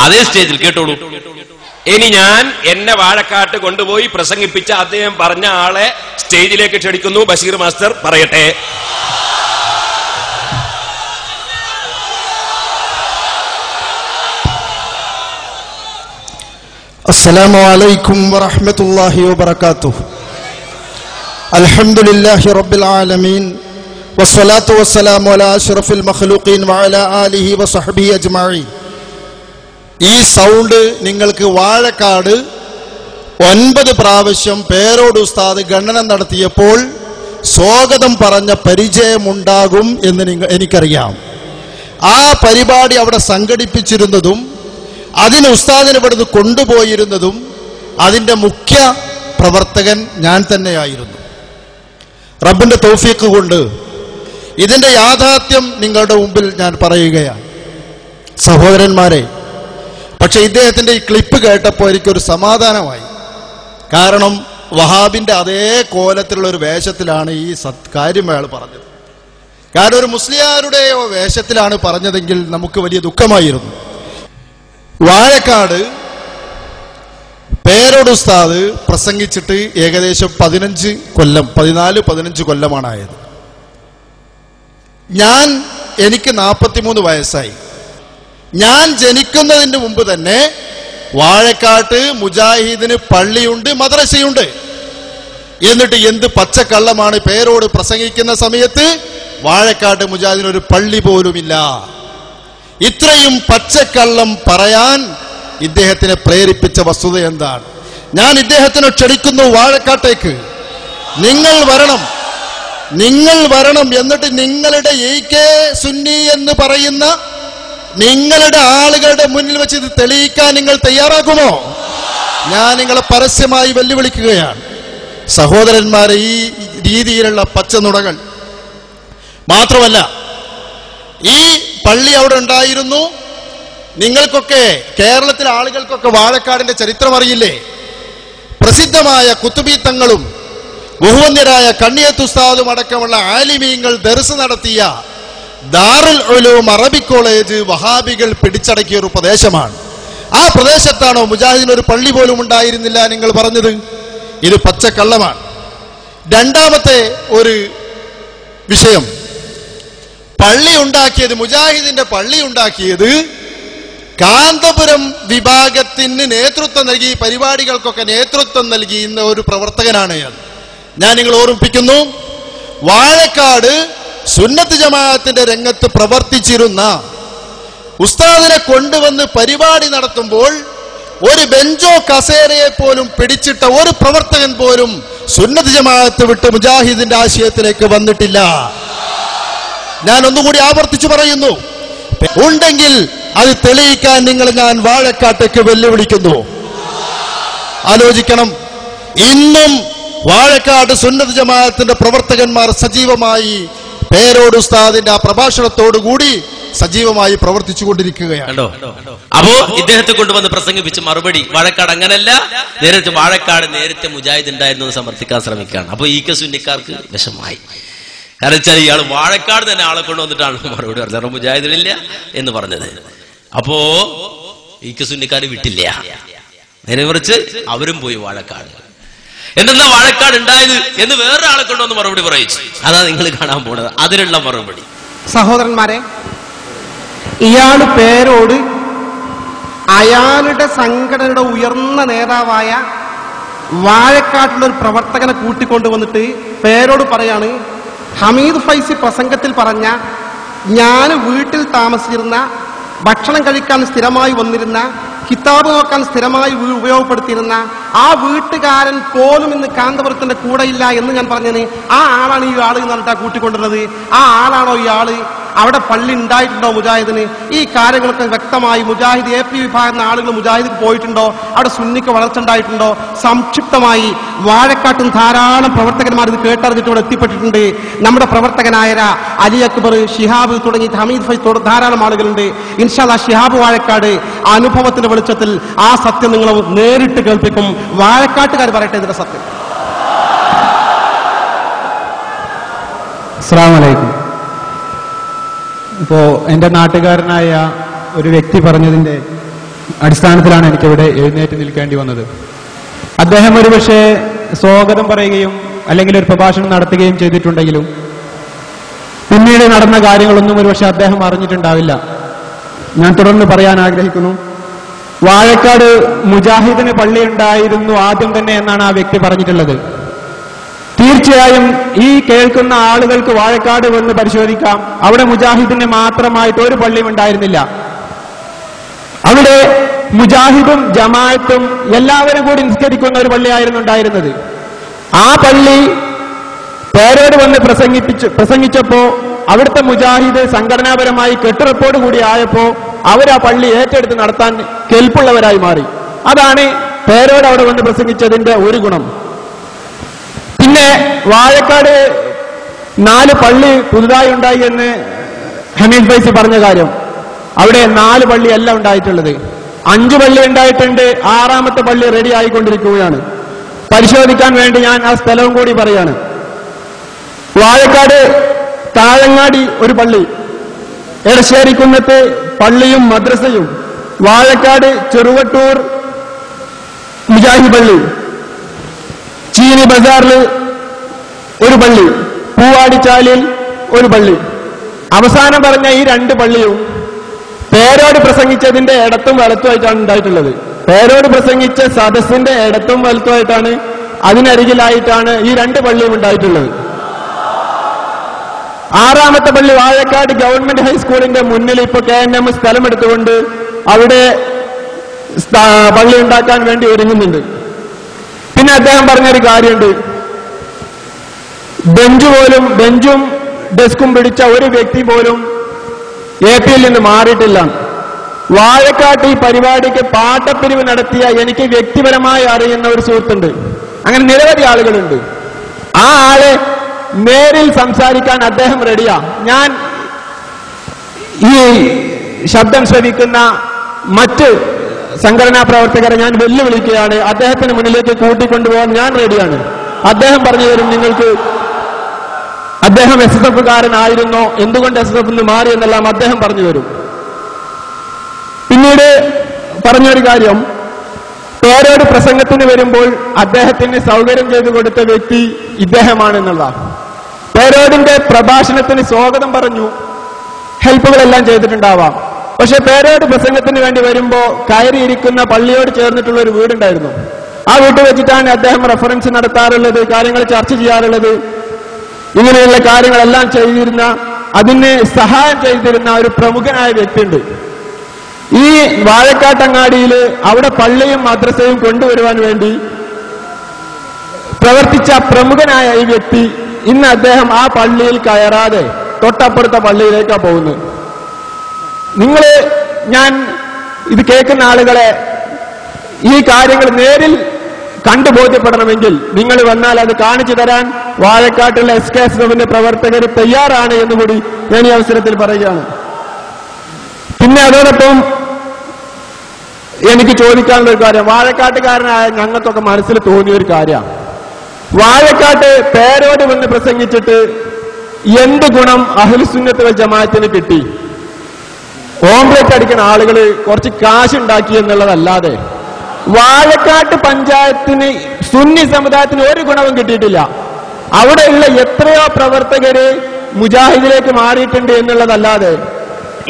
അതേ സ്റ്റേജിൽ കേട്ടോളൂ. ഇനി ഞാൻ എന്നെ വാഴക്കാട്ട് കൊണ്ടുപോയി പ്രസംഗിപ്പിച്ച അദ്ദേഹം പറഞ്ഞ ആളെ സ്റ്റേജിലേക്ക് ക്ഷണിക്കുന്നു. ബഷീർ മാസ്റ്റർ പറയട്ടെ. അസ്സലാമു അലൈക്കും വറഹ്മത്തുള്ളാഹി വബറകാതുഹു. അൽഹംദുലില്ലാഹി റബ്ബിൽ ആലമീൻ വസ്സലാത്തു വസ്സലാമു അലാ അഷ്റഫിൽ മഖ്ലൂഖീൻ വഅലാ ആലിഹി വസഹ്ബിഹി അജ്മഈൻ. ഈ സൗണ്ട് നിങ്ങൾക്ക് വാഴക്കാട് 9 പ്രാവശ്യം പേരോട് ഉസ്താദ് ഗണന നടത്തിയപ്പോൾ സ്വാഗതം പറഞ്ഞ പരിചയമുണ്ടാകും എന്ന് എനിക്കറിയാം. ആ പരിപാടി അവിടെ സംഘടിപ്പിച്ചിരുന്നതും അതിന് ഉസ്താദിനെ ഇവിടുന്ന് കൊണ്ടുപോയിരുന്നതും അതിൻ്റെ മുഖ്യ പ്രവർത്തകൻ ഞാൻ തന്നെയായിരുന്നു. റബ്ബിന്റെ തൗഫീഖ് കൊണ്ട് ഇതിന്റെ യാഥാർത്ഥ്യം നിങ്ങളുടെ മുമ്പിൽ ഞാൻ പറയുകയാണ് സഹോദരന്മാരെ. പക്ഷെ ഇദ്ദേഹത്തിന്റെ ഈ ക്ലിപ്പ് കേട്ടപ്പോൾ എനിക്കൊരു സമാധാനമായി. കാരണം വഹാബിന്റെ അതേ കോലത്തിലുള്ള ഒരു വേഷത്തിലാണ് ഈ കാര്യം അയാൾ പറഞ്ഞത്. കാരണം ഒരു മുസ്ലിയാരുടെയോ വേഷത്തിലാണ് പറഞ്ഞതെങ്കിൽ നമുക്ക് വലിയ ദുഃഖമായിരുന്നു. വാഴക്കാട് പേരോട് ഉസ്താദ് പ്രസംഗിച്ചിട്ട് ഏകദേശം 14-15 കൊല്ലമാണ് ആയത്. ഞാൻ എനിക്ക് 43 വയസ്സായി. ഞാൻ ജനിക്കുന്നതിന് മുമ്പ് തന്നെ വാഴക്കാട്ട് മുജാഹിദിന് പള്ളിയുണ്ട്, മദ്രസയുണ്ട്. എന്നിട്ട് എന്ത് പച്ചക്കള്ളമാണ് പേരോട് പ്രസംഗിക്കുന്ന സമയത്ത് വാഴക്കാട്ട് മുജാഹിദിന് ഒരു പള്ളി പോലുമില്ല. ഇത്രയും പച്ചക്കള്ളം പറയാൻ ഇദ്ദേഹത്തിനെ പ്രേരിപ്പിച്ച വസ്തുത എന്താണ്? ഞാൻ ഇദ്ദേഹത്തിനെ ക്ഷണിക്കുന്നു വാഴക്കാട്ടേക്ക്. നിങ്ങൾ വരണം. എന്നിട്ട് നിങ്ങളുടെ AK സുന്നി എന്ന് പറയുന്ന നിങ്ങളുടെ ആളുകളുടെ മുന്നിൽ വെച്ച് ഇത് തെളിയിക്കാൻ നിങ്ങൾ തയ്യാറാകുമോ? ഞാൻ നിങ്ങളെ പരസ്യമായി വെല്ലുവിളിക്കുകയാണ്. സഹോദരന്മാരെ, ഈ രീതിയിലുള്ള പച്ചനുണകൾ മാത്രമല്ല, ഈ പള്ളി അവിടെ ഉണ്ടായിരുന്നു. നിങ്ങൾക്കൊക്കെ, കേരളത്തിലെ ആളുകൾക്കൊക്കെ വാഴക്കാടിന്റെ ചരിത്രം അറിയില്ലേ? പ്രസിദ്ധമായ കുത്തുബി തങ്ങളും ബഹുവന്യരായ കണ്ണിയത്ത് ഉസ്താദും അടക്കമുള്ള ആലിമീങ്ങൾ ദർസ് നടത്തിയ ദാറുൽ ഉലൂം അറബിക് കോളേജ് വഹാബികൾ പിടിച്ചടക്കിയ ഒരു പ്രദേശമാണ്. ആ പ്രദേശത്താണോ മുജാഹിദിന് ഒരു പള്ളി പോലും ഉണ്ടായിരുന്നില്ല നിങ്ങൾ പറഞ്ഞത്? ഇത് പച്ചക്കള്ളമാണ്. രണ്ടാമത്തെ ഒരു വിഷയം, പള്ളി ഉണ്ടാക്കിയത്, മുജാഹിദിന്റെ പള്ളി ഉണ്ടാക്കിയത് കാന്തപുരം വിഭാഗത്തിന് നേതൃത്വം നൽകി, പരിപാടികൾക്കൊക്കെ നേതൃത്വം നൽകിയുന്ന ഒരു പ്രവർത്തകനാണ് ഞാൻ നിങ്ങൾ ഓർമ്മിപ്പിക്കുന്നു. വാഴക്കാട് സുന്നത്ത് ജമാഅത്തിന്റെ രംഗത്ത് പ്രവർത്തിച്ചിരുന്ന ഉസ്താദിനെ കൊണ്ടുവന്ന് പരിപാടി നടത്തുമ്പോൾ ഒരു ബെഞ്ചോ കസേരയെ പോലും പിടിച്ചിട്ട ഒരു പ്രവർത്തകൻ പോലും സുന്നത്ത് ജമാഅത്ത് വിട്ട് മുജാഹിദിന്റെ ആശയത്തിലേക്ക് വന്നിട്ടില്ല. ഞാൻ ഒന്നുകൂടി ആവർത്തിച്ചു പറയുന്നു, ഉണ്ടെങ്കിൽ അത് തെളിയിക്കാൻ ഞാൻ വാഴക്കാട്ടേക്ക് വെല്ലുവിളിക്കുന്നു. ആലോചിക്കണം. ഇന്നും വാഴക്കാട് സുന്നത്ത് ജമാഅത്തിന്റെ പ്രവർത്തകന്മാർ സജീവമായി പേരോട് ഉസ്താദിന്റെ ആ പ്രഭാഷണത്തോടുകൂടി സജീവമായി പ്രവർത്തിച്ചുകൊണ്ടിരിക്കുകയാണ്. അപ്പോ ഇദ്ദേഹത്തെ കൊണ്ടുവന്ന് പ്രസംഗിപ്പിച്ച് മറുപടി, വാഴക്കാട് അങ്ങനല്ല, വാഴക്കാട് നേരത്തെ മുജാഹിദ് ഉണ്ടായിരുന്നു എന്ന് സമർത്ഥിക്കാൻ ശ്രമിക്കുകയാണ്. അപ്പൊ ഈ സുന്നിക്കാർക്ക് വിഷമായി. കാരണം വെച്ചാൽ ഇയാൾ വാഴക്കാട് തന്നെ ആളെ കൊണ്ടുവന്നിട്ടാണ് മറുപടി പറഞ്ഞത്, മുജാഹിദിനില്ല എന്ന് പറഞ്ഞത്. അപ്പോ ഈ സുന്നിക്കാർ വിട്ടില്ല, നേരെ മറിച്ച് അവരും പോയി വാഴക്കാട്. എന്തെന്നാ വാഴക്കാട് ഉണ്ടായത് എന്ന് വേറൊരാളെ കൊണ്ടുവന്ന് മറുപടി പറയിച്ചു. അതാ നിങ്ങൾ കാണാൻ പോണത്, അതിനുള്ള മറുപടി. സഹോദരന്മാരെ, ഇയാള് പേരോട് അയാളുടെ സംഘടനയുടെ ഉയർന്ന നേതാവായ വാഴക്കാട്ടിലുള്ള ഒരു പ്രവർത്തകനെ കൂട്ടിക്കൊണ്ടുവന്നിട്ട് പേരോട് പറയാണ്, ഹമീദ് ഫൈസി പ്രസംഗത്തിൽ പറഞ്ഞ, ഞാൻ വീട്ടിൽ താമസിച്ചിരുന്ന, ഭക്ഷണം കഴിക്കാൻ സ്ഥിരമായി വന്നിരുന്ന, കിതാബ് നോക്കാൻ സ്ഥിരമായി ഉപയോഗപ്പെടുത്തിയിരുന്ന ആ വീട്ടുകാരൻ പോലും ഇന്ന് കാന്തപുരത്തിന്റെ കൂടെയില്ല എന്ന് ഞാൻ പറഞ്ഞത്, ആ ആളാണ് ഈ ആള് എന്ന് പറഞ്ഞിട്ടാ കൂട്ടിക്കൊണ്ടിരുന്നത്. ആ ആളാണോ ഈ ആള്? അവിടെ പള്ളി ഉണ്ടായിട്ടുണ്ടോ മുജാഹിദിന്? ഈ കാര്യങ്ങളൊക്കെ വ്യക്തമായി മുജാഹിദ് AP വിഭാഗം ആളുകൾ മുജാഹിദിന് പോയിട്ടുണ്ടോ? അവിടെ സുന്നിക്ക് വളർച്ച ഉണ്ടായിട്ടുണ്ടോ? സംക്ഷിപ്തമായി വാഴക്കാട്ടും ധാരാളം പ്രവർത്തകന്മാർ ഇത് കേട്ടറിഞ്ഞിട്ട് ഇവിടെ എത്തിപ്പെട്ടിട്ടുണ്ട്. നമ്മുടെ പ്രവർത്തകനായ അലി അക്ബർ, ഷിഹാബ് തുടങ്ങി ഹമീദ് ഫൈസ് ധാരാളം ആളുകളുണ്ട്. ഇൻഷാ അല്ലാഹ് ഷിഹാബ് വാഴക്കാട് അനുഭവത്തിന്റെ വെളിച്ചത്തിൽ ആ സത്യം നിങ്ങൾ നേരിട്ട് കേൾപ്പിക്കും. വാഴക്കാട്ടുകാർ പറയട്ടെ ഇതിന്റെ സത്യം. അസ്സലാമു അലൈക്കും. ഇപ്പോ എന്റെ നാട്ടുകാരനായ ഒരു വ്യക്തി പറഞ്ഞതിന്റെ അടിസ്ഥാനത്തിലാണ് എനിക്കിവിടെ എഴുന്നേറ്റ് നിൽക്കേണ്ടി വന്നത്. അദ്ദേഹം ഒരുപക്ഷെ സ്വാഗതം പറയുകയും അല്ലെങ്കിൽ ഒരു പ്രഭാഷണം നടത്തുകയും ചെയ്തിട്ടുണ്ടെങ്കിലും പിന്നീട് നടന്ന കാര്യങ്ങളൊന്നും ഒരുപക്ഷെ അദ്ദേഹം അറിഞ്ഞിട്ടുണ്ടാവില്ല. ഞാൻ തുടർന്ന് പറയാൻ ആഗ്രഹിക്കുന്നു. വാഴക്കാട് മുജാഹിദിന് പള്ളി ഉണ്ടായിരുന്നു ആദ്യം തന്നെ എന്നാണ് ആ വ്യക്തി പറഞ്ഞിട്ടുള്ളത്. തീർച്ചയായും ഈ കേൾക്കുന്ന ആളുകൾക്ക് വാഴക്കാട് വന്ന് പരിശോധിക്കാം. അവിടെ മുജാഹിദിന് മാത്രമായിട്ട് ഒരു പള്ളിയും ഉണ്ടായിരുന്നില്ല. അവിടെ മുജാഹിദും ജമാഅത്തും എല്ലാവരും കൂടി നിസ്കരിക്കുന്ന ഒരു പള്ളിയായിരുന്നു ഉണ്ടായിരുന്നത്. ആ പള്ളി പേരോട് വന്ന് പ്രസംഗിച്ചപ്പോ അവിടുത്തെ മുജാഹിദ് സംഘടനാപരമായി കെട്ടുറപ്പോട് കൂടി ആയപ്പോ അവർ ആ പള്ളി ഏറ്റെടുത്ത് നടത്താൻ കെൽപ്പുള്ളവരായി മാറി. അതാണ് പേരോട് അവിടെ വന്ന് പ്രസംഗിച്ചതിന്റെ ഒരു ഗുണം. പിന്നെ വാഴക്കാട് 4 പള്ളി പുതുതായി ഉണ്ടായി എന്ന് ഹമീദ് ഫൈസി പറഞ്ഞ കാര്യം, അവിടെ 4 പള്ളിയല്ല ഉണ്ടായിട്ടുള്ളത്, 5 പള്ളി ഉണ്ടായിട്ടുണ്ട്. 6ാമത്തെ പള്ളി റെഡി ആയിക്കൊണ്ടിരിക്കുകയാണ്. പരിശോധിക്കാൻ വേണ്ടി ഞാൻ ആ സ്ഥലവും കൂടി പറയാണ്. വാഴക്കാട് താഴങ്ങാടി ഒരു പള്ളി, എടശ്ശേരിക്കുന്നത്ത് പള്ളിയും മദ്രസയും, വാഴക്കാട് ചെറുവട്ടൂർ മുജാഹിദ് പള്ളി, ചീനി ബസാറിൽ ഒരു പള്ളി, പൂവാടിച്ചാലിൽ ഒരു പള്ളി, അവസാനം പറഞ്ഞ ഈ രണ്ട് പള്ളിയും പേരോട് പ്രസംഗിച്ചതിന്റെ ഇടത്തും വലത്തുമായിട്ടാണ് ഉണ്ടായിട്ടുള്ളത്. പേരോട് പ്രസംഗിച്ച സദസ്സിന്റെ ഇടത്തും വലത്തുമായിട്ടാണ്, അതിനരികിലായിട്ടാണ് ഈ രണ്ട് പള്ളിയും ഉണ്ടായിട്ടുള്ളത്. ആറാമത്തെ പള്ളി വാഴക്കാട് ഗവൺമെന്റ് ഹൈസ്കൂളിന്റെ മുന്നിൽ ഇപ്പൊ KNM സ്ഥലമെടുത്തുകൊണ്ട് അവിടെ പള്ളി ഉണ്ടാക്കാൻ വേണ്ടി ഒരുങ്ങുന്നുണ്ട്. പിന്നെ അദ്ദേഹം പറഞ്ഞൊരു കാര്യമുണ്ട്, ബെഞ്ചും ഡെസ്കും പിടിച്ച ഒരു വ്യക്തി പോലും AP-യിൽ നിന്ന് മാറിയിട്ടില്ല. വാഴക്കാട്ട് ഈ പരിപാടിക്ക് പാട്ടപ്പിരിവ് നടത്തിയ എനിക്ക് വ്യക്തിപരമായി അറിയുന്ന ഒരു സുഹൃത്തുണ്ട്. അങ്ങനെ നിരവധി ആളുകളുണ്ട്. ആ ആളെ നേരിൽ സംസാരിക്കാൻ അദ്ദേഹം റെഡിയാ. ഞാൻ ഈ ശബ്ദം ശ്രവിക്കുന്ന മറ്റ് സംഘടനാ പ്രവർത്തകരെ ഞാൻ വെല്ലുവിളിക്കുകയാണ്. അദ്ദേഹത്തിന് മുന്നിലേക്ക് കൂട്ടിക്കൊണ്ടുപോകാൻ ഞാൻ റെഡിയാണ്. അദ്ദേഹം പറഞ്ഞു തരും നിങ്ങൾക്ക് അദ്ദേഹം SSF-കാരനായിരുന്നോ, എന്തുകൊണ്ട് SSF നിന്ന് മാറി എന്നെല്ലാം അദ്ദേഹം പറഞ്ഞു തരും. പിന്നീട് പറഞ്ഞൊരു കാര്യം, പേരോട് പ്രസംഗത്തിന് വരുമ്പോൾ അദ്ദേഹത്തിന് സൗകര്യം ചെയ്തു കൊടുത്ത വ്യക്തി ഇദ്ദേഹമാണെന്നുള്ളതാണ്. പേരോടിന്റെ പ്രഭാഷണത്തിന് സ്വാഗതം പറഞ്ഞു, ഹെൽപ്പുകളെല്ലാം ചെയ്തിട്ടുണ്ടാവാം. പക്ഷെ പേരോട് പ്രസംഗത്തിന് വേണ്ടി വരുമ്പോ കയറിയിരിക്കുന്ന പള്ളിയോട് ചേർന്നിട്ടുള്ള ഒരു വീടുണ്ടായിരുന്നു. ആ വീട്ടിൽ വെച്ചിട്ടാണ് അദ്ദേഹം റെഫറൻസ് നടത്താറുള്ളത്, കാര്യങ്ങൾ ചർച്ച ചെയ്യാറുള്ളത്. ഇങ്ങനെയുള്ള കാര്യങ്ങളെല്ലാം ചെയ്തിരുന്ന, അതിന് സഹായം ചെയ്തിരുന്ന ഒരു പ്രമുഖനായ വ്യക്തിയുണ്ട്. ഈ വാഴക്കാട്ടങ്ങാടിയിൽ അവിടെ പള്ളിയും മദ്രസയും കൊണ്ടുവരുവാൻ വേണ്ടി പ്രവർത്തിച്ച പ്രമുഖനായ ഈ വ്യക്തി ഇന്ന് അദ്ദേഹം ആ പള്ളിയിൽ കയറാതെ തൊട്ടപ്പുറത്തെ പള്ളിയിലേക്കാണ് പോകുന്നത്. ഞാൻ ഇത് കേൾക്കുന്ന ആളുകളെ ഈ കാര്യങ്ങൾ നേരിൽ കണ്ടു ബോധ്യപ്പെടണമെങ്കിൽ നിങ്ങൾ വന്നാൽ അത് കാണിച്ചു തരാൻ വാഴക്കാട്ടുള്ള SKSF-ന്റെ പ്രവർത്തകർ തയ്യാറാണ് എന്നുകൂടി ഞാൻ ഈ അവസരത്തിൽ പറയുകയാണ്. പിന്നെ അതോടൊപ്പം എനിക്ക് ചോദിക്കാനുള്ള ഒരു കാര്യം, വാഴക്കാട്ടുകാരനായ ഞങ്ങൾക്കൊക്കെ മനസ്സിൽ തോന്നിയ ഒരു കാര്യമാണ്, വാഴക്കാട്ട് പേരോട് വന്ന് പ്രസംഗിച്ചിട്ട് എന്ത് ഗുണം അഹ്ലുസുന്നത്ത് വൽ ജമാഅത്തിന് കിട്ടി? ഓംലെറ്റ് അടിക്കുന്ന ആളുകൾ കുറച്ച് കാശുണ്ടാക്കി എന്നുള്ളതല്ലാതെ വാഴക്കാട്ട് പഞ്ചായത്തിന് സുന്നി സമുദായത്തിന് ഒരു ഗുണവും കിട്ടിയിട്ടില്ല. അവിടെയുള്ള എത്രയോ പ്രവർത്തകര് മുജാഹിദിലേക്ക് മാറിയിട്ടുണ്ട് എന്നുള്ളതല്ലാതെ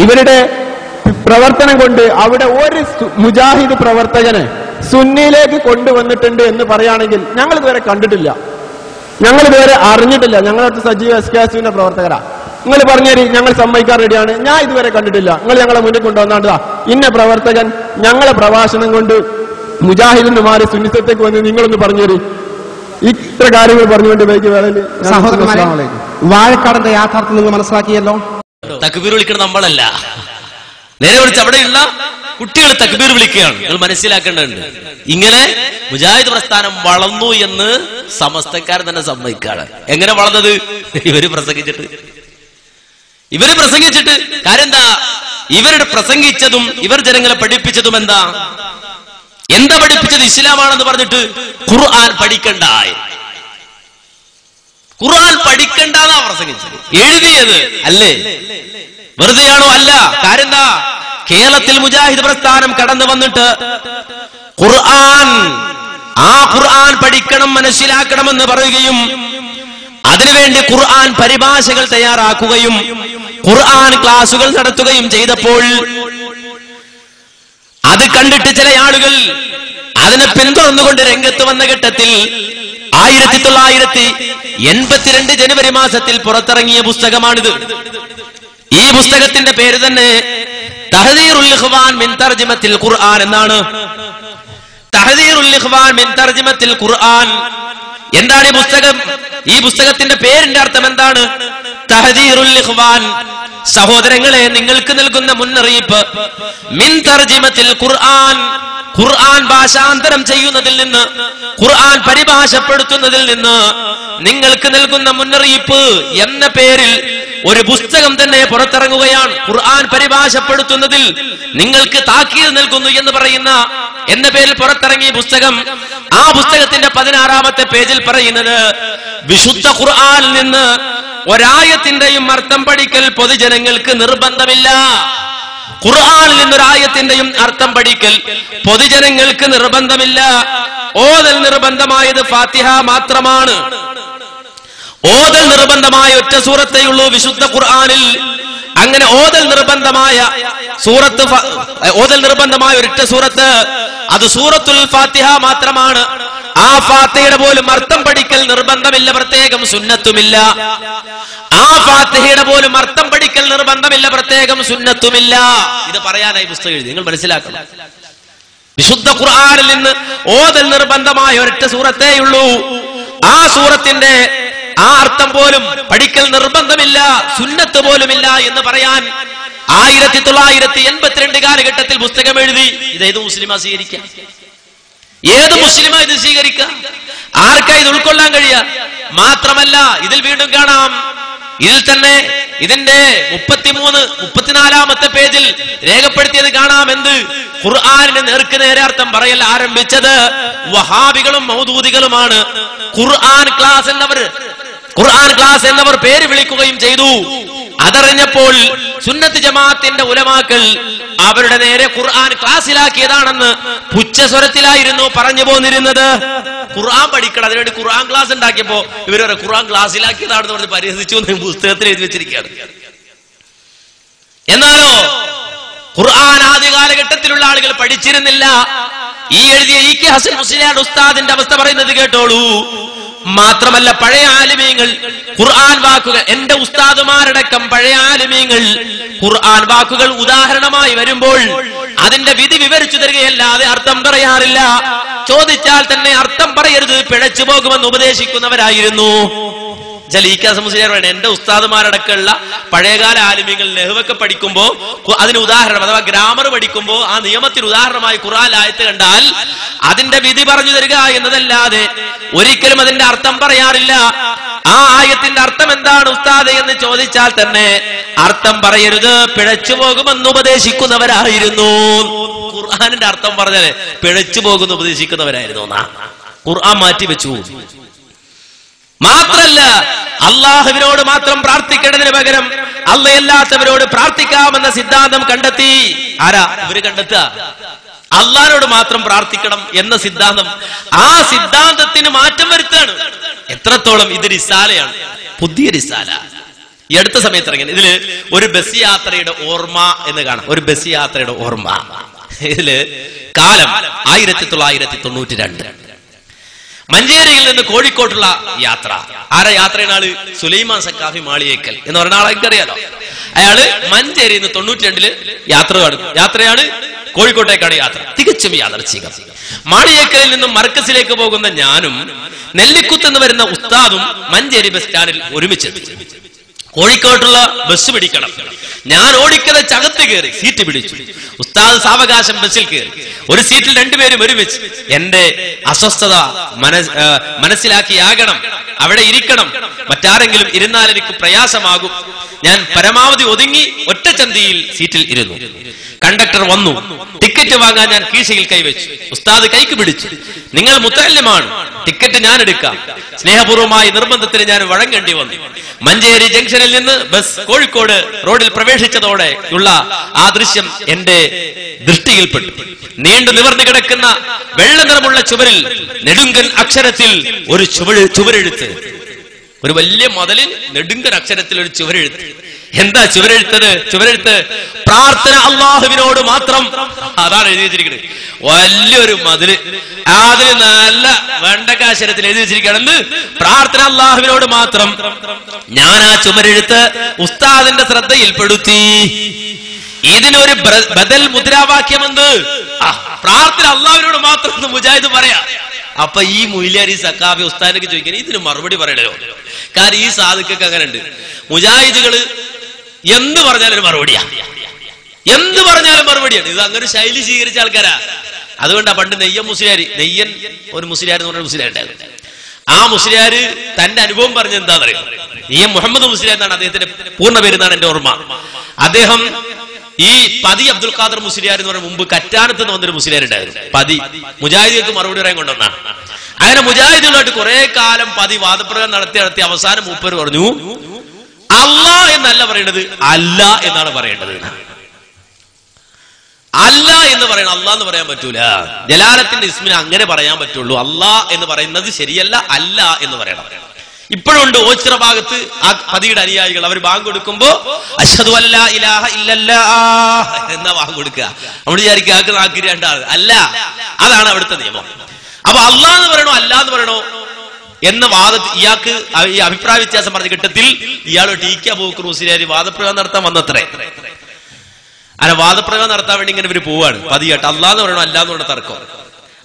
ഇവരുടെ പ്രവർത്തനം കൊണ്ട് അവിടെ ഒരു മുജാഹിദ് പ്രവർത്തകനെ സുന്നിയിലേക്ക് കൊണ്ടുവന്നിട്ടുണ്ട് എന്ന് പറയുകയാണെങ്കിൽ ഞങ്ങൾ ഇതുവരെ കണ്ടിട്ടില്ല, ഞങ്ങൾ ഇതുവരെ അറിഞ്ഞിട്ടില്ല. ഞങ്ങളടുത്ത് സജീവ SKSF-ന്റെ പ്രവർത്തകരാ. നിങ്ങൾ പറഞ്ഞേരി, ഞങ്ങൾ സമ്മതിക്കാൻ റെഡിയാണ്. ഞാൻ ഇതുവരെ കണ്ടിട്ടില്ല. നിങ്ങൾ ഞങ്ങളെ മുന്നിൽ കൊണ്ടുവന്നാണ്ടാ ഇന്ന പ്രവർത്തകൻ ഞങ്ങളെ പ്രഭാഷണം കൊണ്ട് മുജാഹിദിന് മാറി സുന്നിസത്തേക്ക് വന്ന് നിങ്ങളൊന്ന് പറഞ്ഞേരി. ഇത്ര കാര്യങ്ങൾ പറഞ്ഞുകൊണ്ട് സഹോദരന്മാരെ, വാഴക്കാടിന്റെ യാഥാർത്ഥ്യം നിങ്ങൾ മനസ്സിലാക്കിയല്ലോ. തക്ബീർ വിളിക്കുന്നത് നമ്മളല്ല, നേരെ വിളിച്ച് അവിടെയുള്ള കുട്ടികൾ തക്ബീർ വിളിക്കുകയാണ്. നിങ്ങൾ മനസ്സിലാക്കേണ്ടതുണ്ട്. ഇങ്ങനെ മുജാഹിദ് പ്രസ്ഥാനം വളർന്നു എന്ന് സമസ്തക്കാർ തന്നെ സമ്മതിക്കാണ്. എങ്ങനെ വളർന്നത്? ഇവര് പ്രസംഗിച്ചിട്ട് കാര്യം എന്താ? ഇവരുടെ പ്രസംഗിച്ചതും ഇവർ ജനങ്ങളെ പഠിപ്പിച്ചതും എന്താ പഠിപ്പിച്ചത്? ഇസ്ലാമാണെന്ന് പറഞ്ഞിട്ട് ഖുർആൻ പഠിക്കണ്ടായി, ഖുർആൻ പഠിക്കണ്ടെന്നാ പ്രസംഗിച്ചത്. എഴുതിയത് അല്ലേ? വെറുതെയാണോ? അല്ല. കാര്യം എന്താ? കേരളത്തിൽ മുജാഹിദ് പ്രസ്ഥാനം കടന്നു വന്നിട്ട് ഖുർആൻ പഠിക്കണം, മനസ്സിലാക്കണമെന്ന് പറയുകയും അതിനുവേണ്ടി ഖുർആൻ പരിഭാഷകൾ തയ്യാറാക്കുകയും ഖുർആൻ ക്ലാസുകൾ നടത്തുകയും ചെയ്തപ്പോൾ അത് കണ്ടിട്ട് ചില ആളുകൾ അതിനെ പിന്തുടർന്നുകൊണ്ട് രംഗത്ത് വന്ന ഘട്ടത്തിൽ 1982 ജനുവരി മാസത്തിൽ പുറത്തിറങ്ങിയ പുസ്തകമാണിത്. ഈ പുസ്തകത്തിന്റെ പേര് തന്നെ തഹ്ദീറുൽ ഇഖ്വാൻ മിൻ തർജിമത്തിൽ ഖുർആൻ എന്നാണ്. തഹ്ദീറുൽ ഇഖ്വാൻ മിൻ തർജിമത്തിൽ ഖുർആൻ. എന്താണ് ഈ പുസ്തകം? ഈ പുസ്തകത്തിന്റെ പേരിന്റെ അർത്ഥം എന്താണ്? തഹ്ദീറുൽ ഇഖ്വാൻ, സഹോദരങ്ങളെ നിങ്ങൾക്ക് നൽകുന്ന മുന്നറിയിപ്പ്. മിൻ തർജിമത്തിൽ ഖുർആൻ, ഖുർആൻ ഭാഷാന്തരം ചെയ്യുന്നതിൽ നിന്ന്, ഖുർആൻ പരിഭാഷപ്പെടുത്തുന്നതിൽ നിന്ന് നിങ്ങൾക്ക് നൽകുന്ന മുന്നറിയിപ്പ് എന്ന പേരിൽ ഒരു പുസ്തകം തന്നെ പുറത്തിറങ്ങുകയാണ്. ഖുർആൻ പരിഭാഷപ്പെടുത്തുന്നതിൽ നിങ്ങൾക്ക് താക്കീത് നൽകുന്നു എന്ന് പറയുന്ന എന്ന പേരിൽ പുറത്തിറങ്ങിയ പുസ്തകം. ആ പുസ്തകത്തിന്റെ 16-ാമത്തെ പേജിൽ പറയുന്നത്, വിശുദ്ധ ഖുർആനിൽ നിന്ന് ഒരായത്തിന്റെയും അർത്ഥം പഠിക്കൽ പൊതുജനങ്ങൾക്ക് നിർബന്ധമില്ല. ഖുർആനിൽ നിന്നൊരായത്തിന്റെയും അർത്ഥം പഠിക്കൽ പൊതുജനങ്ങൾക്ക് നിർബന്ധമില്ല. ഓതൽ നിർബന്ധമായത് ഫാത്തിഹ മാത്രമാണ്. ഓതൽ നിർബന്ധമായ ഒറ്റ സൂറത്തേയുള്ളൂ വിശുദ്ധ ഖുർആനിൽ. അങ്ങനെ ഓതൽ നിർബന്ധമായ സൂറത്ത്, ഓതൽ നിർബന്ധമായ ഒരൊറ്റ സൂറത്ത് അത് സൂറത്തുൽ ഫാത്തിഹ മാത്രമാണ്. ആ ഫാത്തിഹയുടെ പോലും അർത്ഥം പഠിക്കൽ നിർബന്ധമില്ല, പ്രത്യേകം സുന്നത്തുമില്ല. ആ ഫാത്തിഹയുടെ പോലും അർത്ഥം പഠിക്കൽ നിർബന്ധമില്ല, പ്രത്യേകം സുന്നത്തുമില്ല. ഇത് പറയാനായി പുസ്തകം എഴുതി. നിങ്ങൾ മനസ്സിലാക്കണം, വിശുദ്ധ ഖുർആനിൽ നിന്ന് ഓതൽ നിർബന്ധമായ ഒരൊറ്റ സൂറത്തേയുള്ളൂ. ആ സൂറത്തിന്റെ ആ അർത്ഥം പോലും പഠിക്കൽ നിർബന്ധമില്ല, സുന്നത്ത് പോലുമില്ല എന്ന് പറയാൻ 1982 കാലഘട്ടത്തിൽ പുസ്തകം എഴുതി. ഇത് ഏത് മുസ്ലിമാ സ്വീകരിക്കാം? ഏത് മുസ്ലിമാ ഇത് സ്വീകരിക്കാം? ആർക്കാ ഇത് ഉൾക്കൊള്ളാൻ കഴിയുക? മാത്രമല്ല ഇതിൽ വീണ്ടും കാണാം, ഇതിൽ തന്നെ ഇതിന്റെ 34-ാമത്തെ പേജിൽ രേഖപ്പെടുത്തിയത് കാണാം. എന്ത്? ഖുർആനിന് നേർക്ക് നേരെ അർത്ഥം പറയൽ ആരംഭിച്ചത് വഹാബികളും മൗദൂദികളുമാണ്. ഖുർആൻ ക്ലാസ് എന്നവർ പേര് വിളിക്കുകയും ചെയ്തു. അതറിഞ്ഞപ്പോൾ സുന്നത്ത് ജമാഅത്തിന്റെ ഉലമാക്കൾ അവരുടെ നേരെ ഖുർആൻ ക്ലാസ്സിലാക്കിയതാണെന്ന് പുച്ഛസ്വരത്തിലായിരുന്നു പറഞ്ഞു പോന്നിരുന്നത്. ഖുർആൻ പഠിക്കണം, അതിനുവേണ്ടി ഖുർആൻ ക്ലാസ് ഉണ്ടാക്കിയപ്പോ ഇവരെ ഖുർആൻ ക്ലാസ്സിലാക്കിയതാണെന്ന് പറഞ്ഞ് പരിഹസിച്ചു എന്ന് പുസ്തകത്തിൽ എഴുതി വെച്ചിരിക്കുകയാണ്. എന്നാലോ ഖുർആൻ ആദ്യ കാലഘട്ടത്തിലുള്ള ആളുകൾ പഠിച്ചിരുന്നില്ല. ഈ എഴുതിയ ഇ കെ ഹസൻ മുസ്ലിയാർ ഉസ്താദിന്റെ അവസ്ഥ പറയുന്നത് കേട്ടോളൂ. മാത്രമല്ല പഴയ ആലിമീങ്ങൾ ഖുർആൻ വാക്കുകൾ, എന്റെ ഉസ്താദുമാരടക്കം പഴയ ആലിമീങ്ങൾ ഖുർആൻ വാക്കുകൾ ഉദാഹരണമായി വരുമ്പോൾ അതിന്റെ വിധി വിവരിച്ചു തരികയല്ലാതെ അർത്ഥം പറയാറില്ല. ചോദിച്ചാൽ തന്നെ അർത്ഥം പറയരുത്, പിഴച്ചു പോകുമെന്ന് ഉപദേശിക്കുന്നവരായിരുന്നു. എന്റെ ഉസ്താദുമാരടക്കമുള്ള പഴയകാല ആലിമീങ്ങൾ നെഹ്വൊക്കെ പഠിക്കുമ്പോ അതിന് ഉദാഹരണം അഥവാ ഗ്രാമർ പഠിക്കുമ്പോ ആ നിയമത്തിന് ഉദാഹരണമായി ഖുർആൻ ആയത്ത് കണ്ടാൽ അതിന്റെ വിധി പറഞ്ഞു തരിക എന്നതല്ലാതെ ഒരിക്കലും അതിന്റെ അർത്ഥം പറയാറില്ല. ആ ആയത്തിന്റെ അർത്ഥം എന്താണ് ഉസ്താദ് എന്ന് ചോദിച്ചാൽ തന്നെ അർത്ഥം പറയരുത്, പിഴച്ചു പോകുമെന്ന് ഉപദേശിക്കുന്നവരായിരുന്നു. ഖുർആനിന്റെ അർത്ഥം പറഞ്ഞാല് പിഴച്ചു പോകുമെന്ന് ഉപദേശിക്കുന്നവരായിരുന്നു. ഖുർആൻ മാറ്റി വെച്ചു. മാത്രല്ല അള്ളാഹുവിനോട് മാത്രം പ്രാർത്ഥിക്കേണ്ടതിന് പകരം അള്ളയല്ലാത്തവരോട് പ്രാർത്ഥിക്കാമെന്ന സിദ്ധാന്തം കണ്ടെത്തി. ആരാ ഇവര് കണ്ടെത്തുക? അള്ളാഹിനോട് മാത്രം പ്രാർത്ഥിക്കണം എന്ന സിദ്ധാന്തം. ആ സിദ്ധാന്തത്തിന് മാറ്റം വരുത്താണ്. എത്രത്തോളം ഇത് റിസാലയാണ്, പുതിയ റിസാല. ഈ അടുത്ത സമയത്ത് ഇറങ്ങി. ഇതില് ഒരു ബസ് യാത്രയുടെ ഓർമ്മ എന്ന് കാണാം. ഒരു ബസ് യാത്രയുടെ ഓർമ്മ. ഇതില് കാലം 1992 മഞ്ചേരിയിൽ നിന്ന് കോഴിക്കോട്ടുള്ള യാത്ര. ആരാ യാത്രയുടെ ആള്? സുലൈമാൻ സക്കാഫി മാളിയേക്കൽ എന്ന് പറഞ്ഞ ആളെ എനിക്കറിയാലോ. അയാള് മഞ്ചേരിയിൽ നിന്ന് 92 യാത്രയാണ്. കോഴിക്കോട്ടേക്കാണ് യാത്ര. തികച്ചും യാദർച്ഛികം. മാളിയേക്കലിൽ നിന്നും മർക്കസിലേക്ക് പോകുന്ന ഞാനും നെല്ലിക്കുത്ത് എന്ന് വരുന്ന ഉസ്താദും മഞ്ചേരി ബസ് സ്റ്റാൻഡിൽ ഒരുമിച്ചെത്തി. കോഴിക്കോട്ടുള്ള ബസ് പിടിക്കണം. ഞാൻ ഓടിക്കത ചകത്ത് കയറി സീറ്റ് പിടിച്ചു. ഉസ്താദ് സാവകാശം ബസ്സിൽ കയറി. ഒരു സീറ്റിൽ രണ്ടുപേരും ഒരുമിച്ച്. എന്റെ അസ്വസ്ഥത മനസ്സിലാക്കിയാകണം അവിടെ ഇരിക്കണം. മറ്റാരെങ്കിലും ഇരുന്നാൽ എനിക്ക് പ്രയാസമാകും. ഞാൻ പരമാവധി ഒതുങ്ങി ഒറ്റച്ചന്തിയിൽ സീറ്റിൽ ഇരുന്നു. കണ്ടക്ടർ വന്നു. ടിക്കറ്റ് വാങ്ങാൻ ഞാൻ കീശയിൽ കൈവച്ചു. ഉസ്താദ് കൈക്ക് പിടിച്ചു. നിങ്ങൾ മുത്തല്ലിമാണ്, ടിക്കറ്റ് ഞാൻ എടുക്കാം. സ്നേഹപൂർവ്വമായി നിർബന്ധത്തിന് ഞാൻ വഴങ്ങേണ്ടി വന്നു. മഞ്ചേരി ജംഗ്ഷനിൽ നിന്ന് ബസ് കോഴിക്കോട് റോഡിൽ പ്രവേശിച്ചതോടെ ഉള്ള ആ ദൃശ്യം എന്റെ ദൃഷ്ടിയിൽപ്പെട്ടു. നീണ്ടു നിവർന്നു കിടക്കുന്ന വെള്ള നിറമുള്ള ചുവരിൽ നെടുങ്കൻ അക്ഷരത്തിൽ ഒരു ചുവരെഴുത്ത്. ഒരു വലിയ മതിലിൽ നെടുങ്കൻ അക്ഷരത്തിൽ ഒരു ചുവരെഴുത്ത്. എന്താ ചുവരെഴുത്ത്? പ്രാർത്ഥന അള്ളാഹുവിനോട് മാത്രം. അതാണ് എഴുതി വെച്ചിരിക്കുന്നത്. വലിയൊരു മതില്. അതിന് നല്ല വെണ്ടക്കാശരത്തിൽ എഴുതി വെച്ചിരിക്കുകയാണെന്ന് പ്രാർത്ഥന അള്ളാഹുവിനോട് മാത്രം. ഞാൻ ആ ചുമരെഴുത്ത് ഉസ്താദിന്റെ ശ്രദ്ധയിൽപ്പെടുത്തി. ഇതിനൊരു ബദൽ മുദ്രാവാക്യമെന്ത്? പ്രാർത്ഥന അള്ളാഹുവിനോട് മാത്രം എന്ന് മുജാഹിദ് പറയാ. അപ്പൊ ഈ മൊയ്ലിയാരി സക്കാഫി ഉസ്താദിനൊക്കെ ചോദിക്കാൻ ഇതിന് മറുപടി പറയണല്ലോ. കാരണം ഈ സാധുക്കൊക്കെ അങ്ങനെ ഉണ്ട്. മുജാഹിദുകള് എന്ത് പറഞ്ഞാലും ഒരു മറുപടിയാണ്. എന്ത് പറഞ്ഞാലും മറുപടിയാണ്. ഇത് അങ്ങനെ ശൈലി സ്വീകരിച്ച ആൾക്കാരാ. അതുകൊണ്ടാ പണ്ട് നെയ്യൻ ഒരു മുസ്ലിയാർ എന്ന് പറഞ്ഞ മുസ്ലിയാർ ഉണ്ടായിരുന്നു. ആ മുസ്ലിയാര് തന്റെ അനുഭവം പറഞ്ഞ എന്താണെന്നറിയാം. നെയ്യൻ മുഹമ്മദ് മുസ്ലിയാർ എന്നാണ് അദ്ദേഹത്തിന്റെ പൂർണ്ണ പേരെന്നാണ് എന്റെ ഓർമ്മ. അദ്ദേഹം ഈ പതി അബ്ദുൽ ഖാദർ മുസ്ലിയാർ എന്ന് പറഞ്ഞ മുമ്പ് കറ്റാനത്ത് നിന്ന് വന്നൊരു മുസ്ലിയാർ ഉണ്ടായിരുന്നു. പതി മുജാഹിദികൾക്ക് മറുപടി പറയാൻ കൊണ്ടുവന്നാണ്. അങ്ങനെ മുജാഹിദുകളായിട്ട് കുറെ കാലം പതി വാദപ്രകാരം നടത്തി അവസാനം മൂപ്പര് പറഞ്ഞു, അല്ലാ എന്നല്ല പറയേണ്ടത്, അല്ല എന്നാണ് പറയേണ്ടത്. അല്ല എന്ന് പറയണം, അല്ലാ എന്ന് പറയാൻ പറ്റൂല. ജലാലത്തിന്റെ ഇസ്മിന് അങ്ങനെ പറയാൻ പറ്റുള്ളൂ. അല്ലാ എന്ന് പറയുന്നത് ശരിയല്ല, അല്ല എന്ന് പറയണം. ഇപ്പോഴുണ്ട് ഓച്ചിറ ഭാഗത്ത് ആ പതിയുടെ അനുയായികൾ അവർ ബാങ്ക് കൊടുക്കുമ്പോ അശ്ഹദു അല്ലാ ഇലാഹ ഇല്ലല്ലാഹ് എന്നാ ബാങ്ക് കൊടുക്കുക. നമ്മൾ വിചാരിക്കുക ആക്ക് നാക്കിരി രണ്ടാണ്. അല്ല, അതാണ് അവിടുത്തെ നിയമം. അപ്പൊ അല്ലാഹ് എന്ന് പറയണോ അല്ലാ എന്ന് പറയണോ എന്ന വാദത്തിൽ ഇയാൾക്ക് ഈ അഭിപ്രായ വ്യത്യാസം പറഞ്ഞ ഘട്ടത്തിൽ ഇയാൾ ടീക്ക ബൂക്കർ മുസ്ലിയാർ വാദപ്രയോഗം നടത്താൻ വന്നത്രേ. അങ്ങനെ വാദപ്രയോഗം നടത്താൻ വേണ്ടി ഇങ്ങനെ ഇവര് പോവാണ് പതിയായിട്ട്. അല്ലാഹ് എന്ന് പറയണോ അല്ലാന്ന് പറഞ്ഞ തർക്കം.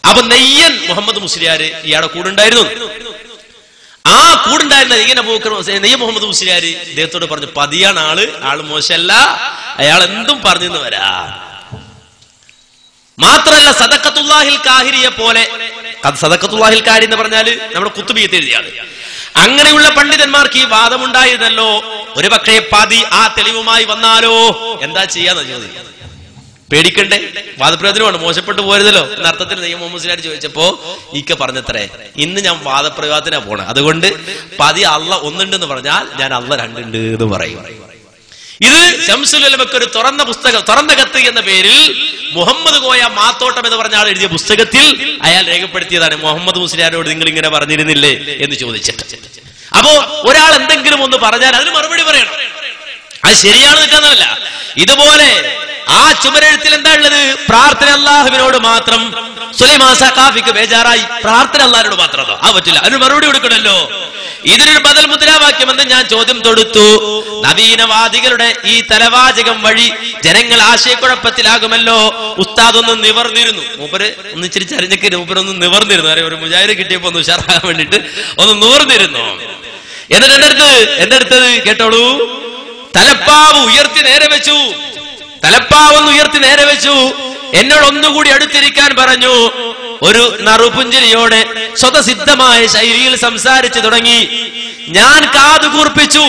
അപ്പൊ നെയ്യൻ മുഹമ്മദ് മുസ്ലിയാർ ഇയാളുടെ കൂടെ ഉണ്ടായിരുന്നു. ആ കൂടുണ്ടായിരുന്ന ഇങ്ങനെ നെയ്യ മുഹമ്മദ് മുസ്ലിയാർ ഇദ്ദേഹത്തോട് പറഞ്ഞു, പതിയാണ് ആള് മോശമല്ല, അയാൾ എന്തും പറഞ്ഞു വരാ. മാത്രല്ല സദഖത്തുല്ലാഹിൽ കാഹിരിയെ പോലെ, സദഖത്തുല്ലാഹിൽ കാരി എന്ന് പറഞ്ഞാല് നമ്മുടെ കുത്തുബിയത്ത് എഴുതിയാണ്. അങ്ങനെയുള്ള പണ്ഡിതന്മാർക്ക് ഈ വാദമുണ്ടായിരുന്നല്ലോ. ഒരു പക്ഷേ പതി ആ തെളിവുമായി വന്നാലോ എന്താ ചെയ്യാന്ന് ചോദിക്കും. പേടിക്കണ്ടേ? വാദപ്രയോഗത്തിനുമാണ്, മോശപ്പെട്ടു പോരുതല്ലോ എന്ന അർത്ഥത്തിൽ നെയ്യ മുഹമ്മദ് മുസ്ലിയാർ ചോദിച്ചപ്പോ ഈക്ക പറഞ്ഞത്രേ, ഇന്ന് ഞാൻ വാദപ്രയോഗത്തിനാ പോണേ, അതുകൊണ്ട് പതി അള്ള ഒന്നുണ്ടെന്ന് പറഞ്ഞാൽ ഞാൻ അള്ള രണ്ടുണ്ട് എന്ന് പറയും. ഇത് ശംസുൽ ഉലമക്ക് ഒരു തുറന്ന പുസ്തകം, തുറന്ന കത്ത് എന്ന പേരിൽ മുഹമ്മദ് കോയ മാത്തോട്ടം എന്ന് പറഞ്ഞ ആൾ എഴുതിയ പുസ്തകത്തിൽ അയാൾ രേഖപ്പെടുത്തിയതാണ്. മുഹമ്മദ് മുസ്ലിയാരോട് നിങ്ങൾ ഇങ്ങനെ പറഞ്ഞിരുന്നില്ലേ എന്ന് ചോദിച്ചിട്ട്. അപ്പോ ഒരാൾ എന്തെങ്കിലും ഒന്ന് പറഞ്ഞാൽ അതിന് മറുപടി പറയണം. അത് ശരിയാണ് നിൽക്കാന്നല്ല. ഇതുപോലെ ആ ചുമരെഴുത്തിൽ എന്താ ഉള്ളത്? പ്രാർത്ഥന അല്ലാഹുവിനോട് മാത്രം. സുലൈമാൻ സഖാഫിക്ക് ബേജാറായി, പ്രാർത്ഥന അല്ലാഹുവിനോട് മാത്രം. അത് പറ്റില്ല, അതിന് മറുപടി കൊടുക്കണല്ലോ. ഇതിനൊരു ബദൽ മുദ്രാവാക്യമെന്ന് ഞാൻ ചോദ്യം തൊടുത്തു. നവീനവാദികളുടെ ഈ തലവാചകം വഴി ജനങ്ങൾ ആശയക്കുഴപ്പത്തിലാകുമല്ലോ. ഉസ്താദ് ഒന്ന് നിവർന്നിരുന്നു. മൂപ്പര് ഒന്നിച്ചിരി ചരിഞ്ഞക്ക് മൂപ്പരൊന്ന് നിവർന്നിരുന്നു. ഒരു മുജാഹിദ് കിട്ടിയപ്പോ ഒന്ന് ഉഷാറാകാൻ വേണ്ടിട്ട് ഒന്ന് നിവർന്നിരുന്നു. എന്നിട്ട് എന്റെ അടുത്തത് കേട്ടോളൂ, തലപ്പാവ് ഉയർത്തി നേരെ വെച്ചു. തലപ്പാവൊന്ന് ഉയർത്തി നേരെ വെച്ചു. എന്നോട് ഒന്നുകൂടി അടുത്തിരിക്കാൻ പറഞ്ഞു. ഒരു നറുപുഞ്ചിരിയോടെ സ്വതസിദ്ധമായ ശൈലിയിൽ സംസാരിച്ചു തുടങ്ങി. ഞാൻ കാതുകൂർപ്പിച്ചു.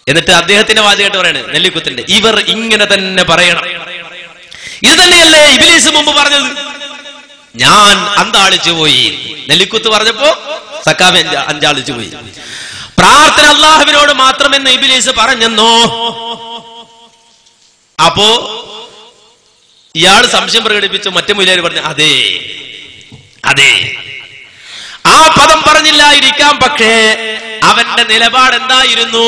എന്നിട്ട് അദ്ദേഹത്തിന്റെ വാചകമായിട്ട് പറയണേ, നെല്ലിക്കുത്തിന്റെ, ഇവർ ഇങ്ങനെ തന്നെ പറയണം. ഇത് തന്നെയല്ലേ ഇബ്ലീസ് മുമ്പ് പറഞ്ഞത്? ഞാൻ അന്താളിച്ചു പോയി. നെല്ലിക്കുത്ത് പറഞ്ഞപ്പോ സക്കാബ് അഞ്ചാളിച്ചു പോയി. പ്രാർത്ഥന അല്ലാഹുവിനോട് മാത്രമെന്ന് ഇബ്ലീസ് പറഞ്ഞെന്നോ? അപ്പോ ഇയാൾ സംശയം പ്രകടിപ്പിച്ചു. മറ്റേ മുല്ലാർ പറഞ്ഞു, അതെ അതെ, ആ പദം പറഞ്ഞില്ലായിരിക്കാം, പക്ഷേ അവന്റെ നിലപാട് എന്തായിരുന്നു?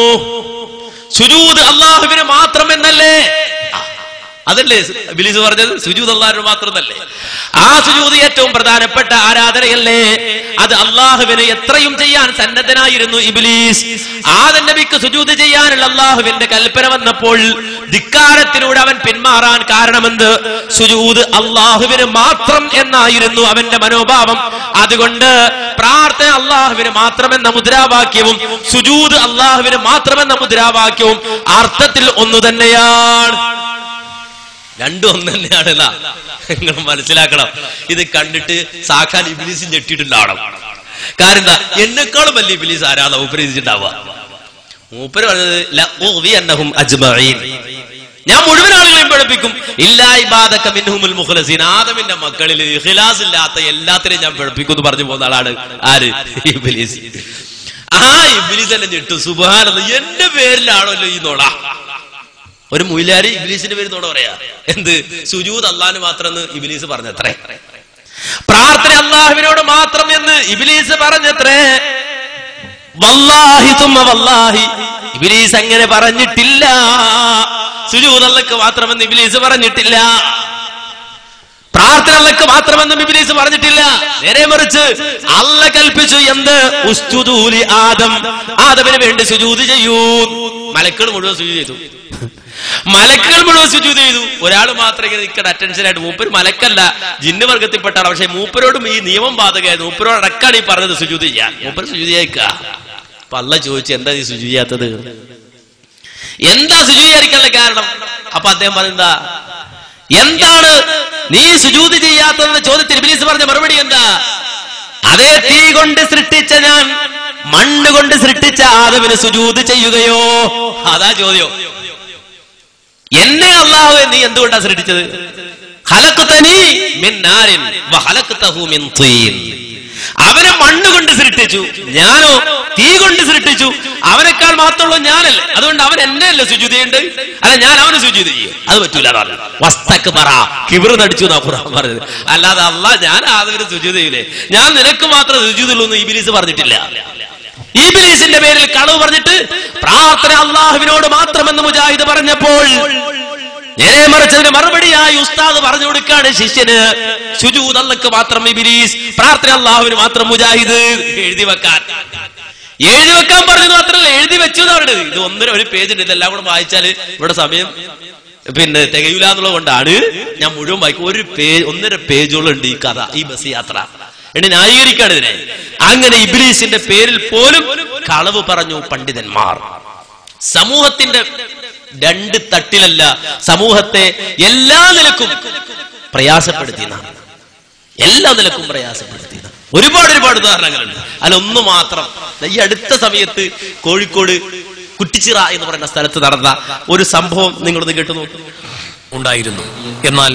സുജൂദ് അല്ലാഹുവിന് മാത്രം എന്നല്ലേ? അതല്ലേ ഇബ്ലീസ് പറഞ്ഞത്? സുജൂദ് അല്ലാഹുവിന് മാത്രം എന്നല്ലേ? ആ സുജൂദ് ഏറ്റവും പ്രധാനപ്പെട്ട ആരാധനയല്ലേ? അത് അല്ലാഹുവിന് എത്രയും ചെയ്യാൻ സന്നദ്ധനായിരുന്നു ഇബ്ലീസ്. ആദം നബിക്ക് സുജൂദ് ചെയ്യാനുള്ള അല്ലാഹുവിന്റെ കൽപ്പന വന്നപ്പോൾ ധിക്കാരത്തിലൂടെ അവൻ പിന്മാറാൻ കാരണമെന്ത്? സുജൂദ് അല്ലാഹുവിന് മാത്രം എന്നായിരുന്നു അവന്റെ മനോഭാവം. അതുകൊണ്ട് പ്രാർത്ഥന അല്ലാഹുവിന് മാത്രമെന്ന മുദ്രാവാക്യവും സുജൂദ് അല്ലാഹുവിന് മാത്രമെന്ന മുദ്രാവാക്യവും അർത്ഥത്തിൽ ഒന്നു തന്നെയാണ്. രണ്ടും ഒന്ന് തന്നെയാണല്ല, നിങ്ങൾ മനസ്സിലാക്കണം. ഇത് കണ്ടിട്ട് സാക്ഷാൽ ഇബ്ലീസ് ഞെട്ടിയിട്ടുണ്ടാവണം. കാരണം എന്താ? എന്നെക്കാളും വലിയ ഇബ്ലീസ് ആരാധന മൂപ്പരിച്ചിട്ടുണ്ടാവുക. മൂപ്പര് പറഞ്ഞത് ഞാൻ മുഴുവൻ ആളുകളെയും പഠിപ്പിക്കും. ഇല്ലാ ഇബാദക മിൻഹുൽ മുഖ്ലസീൻ, ആദമിന്റെ മക്കളിൽ ഇഖ്ലാസ് ഇല്ലാത്ത എല്ലാത്തിനെയും ഞാൻ പഠിപ്പിക്കും എന്ന് പറഞ്ഞു പോകുന്ന ആളാണ് ആര്? ഇബ്ലീസ്. ആ ഇബ്ലീസ് തന്നെ ഞെട്ടു. സുബ്ഹാനല്ലാഹ്, എന്റെ പേരിലാണല്ലോ ഈ നോള. ഒരു മുയിലാരി ഇബ്ലീസിന്റെ പേര് നോട് പറയാ. എന്ത്? സുജൂദ് അല്ലാഹുവിന് മാത്രം എന്ന് ഇബ്ലീസ് പറഞ്ഞത്രേ. പ്രാർത്ഥന അല്ലാഹുവിനോട് മാത്രം എന്ന് ഇബ്ലീസ് പറഞ്ഞത്രേ. വല്ലാഹി തുമ്മ വല്ലാഹി, ഇബ്ലീസ് അങ്ങനെ പറഞ്ഞിട്ടില്ല. സുജൂദ് അല്ലാഹുവിന് മാത്രമെന്ന് ഇബ്ലീസ് പറഞ്ഞിട്ടില്ല. പ്രാർത്ഥന അല്ലാഹുവിന് മാത്രമെന്നും ഇബ്ലീസ് പറഞ്ഞിട്ടില്ല. നേരെ മറിച്ച് അല്ലാഹ് കൽപ്പിച്ചു. എന്ത്? ഉസ്ജുദൂ ലി ആദം, ആദമിന് വേണ്ടി സുജൂദ് ചെയ്യൂ. മലക്കുകൾ മുഴുവൻ സുജൂദ് ചെയ്തു. മലക്കുകൾ മുഴുവൻ സുജൂദ് ചെയ്തു. ഒരാൾ മാത്രം ഇങ്ങനെ നിൽക്കട്ടെ അറ്റൻഷൻ ആയിട്ട്. മൂപ്പര് മലക്കല്ല, ജിന്ന് വർഗത്തിൽപ്പെട്ടാണ്. പക്ഷെ മൂപ്പരോടും ഈ നിയമം ബാധകമായിരുന്നു. മൂപ്പരോട് അടക്കാണ് ഈ പറഞ്ഞത് സുജൂദ് ചെയ്യാൻ. മൂപ്പര് സുജൂദ് ചെയ്യാ. അപ്പൊ അല്ലാഹ് ചോദിച്ചു, എന്താ നീ സുജൂദ് ചെയ്യാത്തത്? എന്താ സുജൂദ് ചെയ്യാതിരിക്കാനുള്ള കാരണം? അപ്പൊ അദ്ദേഹം പറഞ്ഞെന്താ, എന്താണ് നീ സുജൂദ് ചെയ്യാത്തതെന്ന ചോദ്യത്തിന് ഇബ്ലീസ് പറഞ്ഞ മറുപടി എന്താ? അതേ തീ കൊണ്ട് സൃഷ്ടിച്ച ഞാൻ മണ്ണ് കൊണ്ട് സൃഷ്ടിച്ച ആദമിന് സുജൂദ് ചെയ്യുകയോ? അതാ ചോദ്യം. എന്നെ അല്ലാഹുവേ നീ എന്തുകൊണ്ടാ സൃഷ്ടിച്ചത്? ഖലഖ്തനീ മിൻ നാരിൻ വഖലഖ്തഹു മിൻ തീൻ. അവനെ മണ്ണുകൊണ്ട് സൃഷ്ടിച്ചു, ഞാനോ തീ കൊണ്ട് സൃഷ്ടിച്ചു. അവനേക്കാൾ മാത്രമുള്ള ഞാനല്ലേ, അതുകൊണ്ട് അവൻ എന്നെ അല്ലേ സുജൂദ് ചെയ്യേണ്ടത്? അല്ല, ഞാൻ അവന് സുജൂദ് ചെയ്യും, അത് പറ്റൂല. വസ്തക്ക് പറ, കിബിറ് നടിച്ചു എന്നാ ഖുർആൻ പറഞ്ഞത്. അല്ലാതെ അല്ലാഹ് ഞാൻ ആദമിന് സുജൂദ് ചെയ്യൂലേ, ഞാൻ നിനക്ക് മാത്രം സുജൂദുള്ളൂ എന്ന് ഇബ്ലീസ് പറഞ്ഞിട്ടില്ല. ഇബ്ലീസിന്റെ പേരിൽ കളവ് പറഞ്ഞിട്ട് പ്രാർത്ഥന അള്ളാഹുവിനോട് മാത്രമെന്ന് മുജാഹിദ് പറഞ്ഞപ്പോൾ നേരെ മറിച്ചതിന് മറുപടിയായി ഉസ്താദ് പറഞ്ഞു കൊടുക്കാണ് ശിഷ്യന്, സുജൂദ് അല്ലാഹ്ക്ക് മാത്രം ഇബ്ലീസ്, പ്രാർത്ഥന അള്ളാഹുവിന് മാത്രം മുജാഹിദ്. എഴുതി വെക്കാൻ പറഞ്ഞു, മാത്രമല്ല എഴുതി വെച്ചു എന്നാണ്. ഇത് ഒരു പേജുണ്ട്, ഇതെല്ലാം കൂടെ വായിച്ചാൽ ഇവിടെ സമയം തികയൂല എന്നുള്ളത് കൊണ്ടാണ് ഞാൻ മുഴുവൻ വായിക്കും. 1.5 പേജോളുണ്ട് ഈ കഥ, ഈ ബസ് യാത്ര. എന്നെ ന്യായീകരിക്കാണ് ഇതിനെ. അങ്ങനെ ഇബ്ലീസിന്റെ പേരിൽ പോലും കളവ് പറഞ്ഞു പണ്ഡിതന്മാർ. സമൂഹത്തിന്റെ 2 തട്ടിലല്ല, സമൂഹത്തെ എല്ലാ നിലക്കും പ്രയാസപ്പെടുത്തിയതാണ്. എല്ലാ നിലക്കും പ്രയാസപ്പെടുത്തിയതാണ്. ഒരുപാട് ഉദാഹരണങ്ങളുണ്ട്. അതിലൊന്നു മാത്രം ഈ അടുത്ത സമയത്ത് കോഴിക്കോട് കുറ്റിച്ചിറ എന്ന് പറയുന്ന സ്ഥലത്ത് നടന്ന ഒരു സംഭവം നിങ്ങളൊന്ന് കേട്ടു നോക്കൂ. ഉണ്ടായിരുന്നു. എന്നാൽ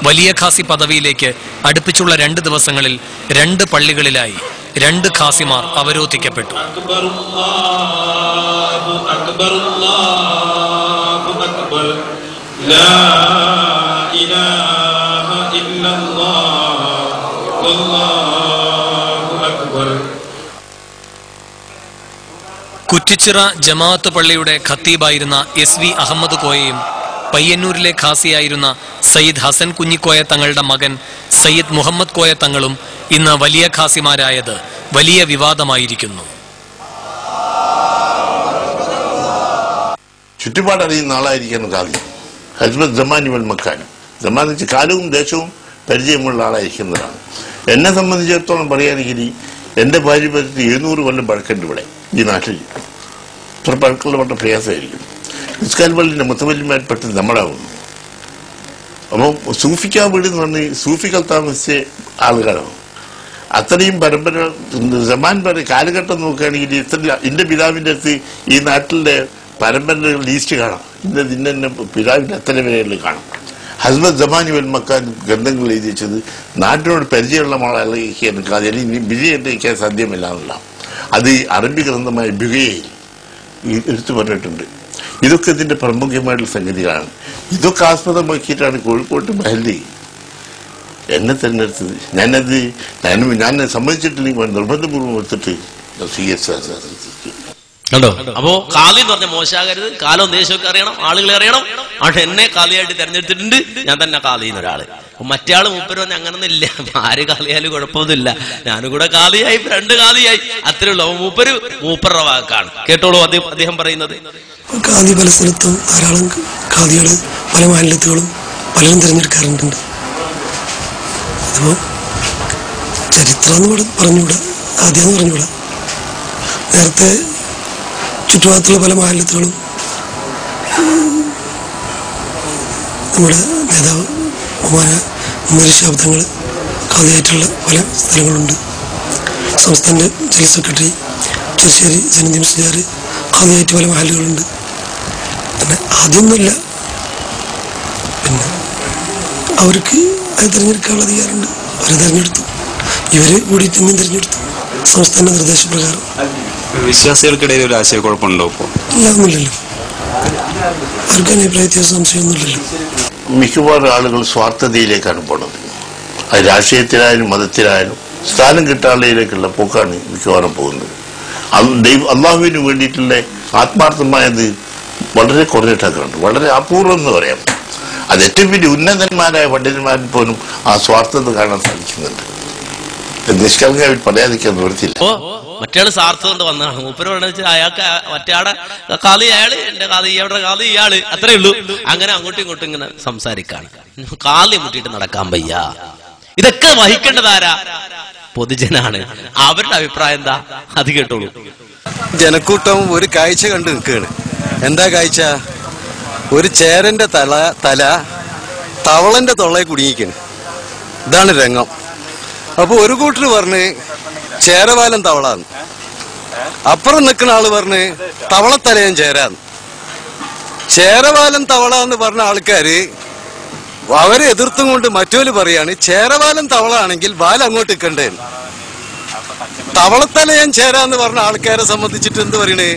വലിയ ഖാസി പദവിയിലേക്ക് അടുപ്പിച്ചുള്ള 2 ദിവസങ്ങളിൽ 2 പള്ളികളിലായി 2 ഖാസിമാർ അവരോധിക്കപ്പെട്ടു. കുറ്റിച്ചിറ ജമാഅത്ത് പള്ളിയുടെ ഖത്തീബായിരുന്ന SV അഹമ്മദ് കോയയും പയ്യന്നൂരിലെ ഖാസിയായിരുന്ന സയ്യിദ് ഹസൻ കുഞ്ഞിക്കോയ തങ്ങളുടെ മകൻ സയ്യിദ് മുഹമ്മദ് കോയ തങ്ങളും ഇന്ന് വലിയ ഖാസിമാരായത് വലിയ വിവാദമായിരിക്കുന്നു. ചുറ്റുപാടറിയുന്ന ആളായിരിക്കണം ഖാദി. ഹജ്മത് ജമാനി വൽ മക്കാനും, ജമാൻ വെച്ച് കാലവും ദേശവും പരിചയമുള്ള ആളായിരിക്കുന്നതാണ്. എന്നെ സംബന്ധിച്ചിടത്തോളം പറയുകയാണെങ്കിൽ എൻ്റെ പാരമ്പര്യത്തിൽ 700 കൊല്ലം പഴക്കണ്ട് ഇവിടെ ഈ നാട്ടിൽ. ഇത്ര പഴക്കമുള്ള വളരെ പ്രയാസമായിരിക്കും. ഇസ്കാൽ പള്ളിന്റെ മുത്തവല്ലിമാരിൽപ്പെട്ട നമ്മളാവുന്നു. അപ്പോൾ സൂഫിക്കാ വീട് എന്ന് പറഞ്ഞ് സൂഫികൾ താമസിച്ച ആളുകളാണ്. അത്രയും പരമ്പര ജമാൻ കാലഘട്ടം നോക്കുകയാണെങ്കിൽ ഇത്ര എന്റെ പിതാവിന്റെ അടുത്ത് ഈ നാട്ടിലെ പരമ്പരകൾ ലീസ്റ്റ് കാണാം. ഇന്ന പിതാവിന്റെ അത്ര വരെയുള്ള കാണാം. ഹസ്ബത്ത് ജമാനി വൽ മക്കാൻ ഗ്രന്ഥങ്ങൾ എഴുതി വെച്ചത് നാട്ടിനോട് പരിചയമുള്ള ആളായിരിക്കാൻ ഇനി വിജയിക്കാൻ സാധ്യമല്ല എന്നുള്ള അത് അറബി ഗ്രന്ഥമായ ബിഗയിൽ എടുത്തു പറഞ്ഞിട്ടുണ്ട്. ഇതൊക്കെ ഇതിന്റെ പ്രമുഖമായിട്ടുള്ള സംഗതികളാണ്. ഇതൊക്കെ ആസ്പദമാക്കിയിട്ടാണ് കോഴിക്കോട്ട് മഹല്ലി എന്നെ തെരഞ്ഞെടുത്തത്. ഞാൻ സമ്മതിച്ചിട്ടില്ലെങ്കിൽ നിർബന്ധപൂർവ്വം എടുത്തിട്ട് കണ്ടോ. അപ്പോ കാലി എന്ന് പറഞ്ഞ മോശമാകരുത്. കാലം ദേശമൊക്കെ അറിയണം, ആളുകളെ അറിയണം. അവിടെ എന്നെ കാലിയായിട്ട് തെരഞ്ഞെടുത്തിട്ടുണ്ട്, ഞാൻ തന്നെ കാലിന്ന് ഒരാള്. മറ്റേ ആള് മൂപ്പര് പറഞ്ഞ അങ്ങനൊന്നും ഇല്ല, ആര് കാലിയാലും കുഴപ്പമൊന്നുമില്ല, ഞാനും കൂടെ കാലിയായി 2 കാലിയായി, അത്രേ ഉള്ളൂ. മൂപ്പറുടെ വാക്കാണ്. കേട്ടോളൂ അദ്ദേഹം പറയുന്നത്. ഖാദി പല സ്ഥലത്തും ധാരാളം ഖാദികള് പല മാലിന്യത്തുകളും പലരും തിരഞ്ഞെടുക്കാറുണ്ട്. അപ്പോൾ ചരിത്രം പറഞ്ഞുകൂടാ, ആദ്യം പറഞ്ഞുകൂടാ. നേരത്തെ ചുറ്റുപാടത്തുള്ള പല മാലിന്യത്തുകളും നമ്മുടെ നേതാവ് ബഹുമാന ശബ്ദങ്ങൾ ഖാദിയായിട്ടുള്ള പല സ്ഥലങ്ങളുണ്ട്. സംസ്ഥാന ജനറൽ സെക്രട്ടറി ചെറുശ്ശേരി ജനദീം സുജാർ ഖാദിയായിട്ട് പല മഹലുകളുണ്ട്. പിന്നെ ആദ്യമൊന്നുമില്ല, പിന്നെ അവർക്ക് അത് തിരഞ്ഞെടുക്കാനുള്ള അധികാരമുണ്ട്. അവരെ തിരഞ്ഞെടുത്തു, ഇവര് കൂടിയിട്ട് ഇന്നും തിരഞ്ഞെടുത്തു സംസ്ഥാന നിർദ്ദേശപ്രകാരം. വിശ്വാസികൾക്കിടയിൽ ഒരു ആശയക്കുഴപ്പമുണ്ടോ? ഇപ്പോൾ ഇല്ല, ഒന്നുമില്ലല്ലോ. ആർക്കും അഭിപ്രായ വ്യത്യാസം സംശയമൊന്നുമില്ലല്ലോ. മിക്കവാറും ആളുകൾ സ്വാർത്ഥതയിലേക്കാണ് പോണത്. അത് രാഷ്ട്രീയത്തിലായാലും മതത്തിലായാലും സ്ഥാനം കിട്ടാനുള്ളതിലേക്കുള്ള പോക്കാണ് മിക്കവാറും പോകുന്നത്. അള്ളാഹുവിന് വേണ്ടിയിട്ടുള്ള ആത്മാർത്ഥമായത് വളരെ കുറഞ്ഞിട്ടൊക്കെയുണ്ട്, വളരെ അപൂർവം എന്ന് പറയാം. അത് ഏറ്റവും വലിയ ഉന്നതന്മാരായ പണ്ഡിതന്മാരിൽ പോലും ആ സ്വാർത്ഥത കാണാൻ സാധിക്കുന്നുണ്ട്. നിഷ്കളങ്കമായി പറയാതിരിക്കാൻ നിവൃത്തിയില്ല. മറ്റേ സ്വാർത്ഥത കൊണ്ട് വന്നതാണ്. മൂപ്പര് പറഞ്ഞ അയാൾക്ക് മറ്റേയാടെ കാലി അയാള്, എന്റെ കാലി ഇയാളുടെ കാലി ഇയാള്, അത്രേ ഉള്ളൂ. അങ്ങനെ അങ്ങോട്ടും ഇങ്ങോട്ടും ഇങ്ങനെ സംസാരിക്കാണ്. കാലി മുട്ടിയിട്ട് നടക്കാൻ വയ്യ. ഇതൊക്കെ വഹിക്കേണ്ടതാരാ? പൊതുജനാണ്. അവരുടെ അഭിപ്രായം എന്താ? അത് കേട്ടോളൂ. ജനക്കൂട്ടം ഒരു കാഴ്ച കണ്ടു നിൽക്കുകയാണ്. എന്താ കാഴ്ച? ഒരു ചേരന്റെ തല തവളന്റെ തൊള്ളയെ കുടുങ്ങിക്കാണ്. ഇതാണ് രംഗം. അപ്പൊ ഒരു കൂട്ടർ പറഞ്ഞ് ചേരവാലം തവളാന്ന്, അപ്പുറം നിൽക്കുന്ന ആള് പറഞ്ഞ് തവളത്തലയും ചേരാന്ന്. ചേരവാലം തവള എന്ന് പറഞ്ഞ ആൾക്കാര് അവരെ എതിർത്തും കൊണ്ട് മറ്റോല് പറയാണ് ചേരവാലം തവള ആണെങ്കിൽ വാൽ അങ്ങോട്ട് നിൽക്കണ്ടേന്ന്. തവളത്തലയം ചേരാന്ന് പറഞ്ഞ ആൾക്കാരെ സംബന്ധിച്ചിട്ട് എന്ത് പറയണേ,